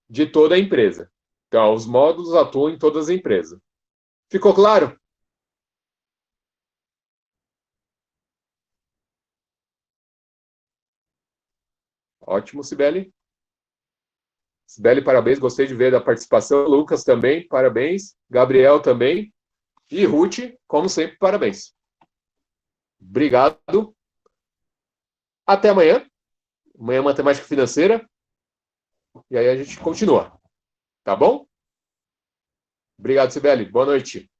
de toda a empresa. Então, os módulos atuam em todas as empresas. Ficou claro? Ótimo, Cibele. Cibele, parabéns. Gostei de ver da participação. Lucas também, parabéns. Gabriel também. E Ruth, como sempre, parabéns. Obrigado. Até amanhã. Amanhã, matemática financeira. E aí a gente continua. Tá bom? Obrigado, Cibele. Boa noite.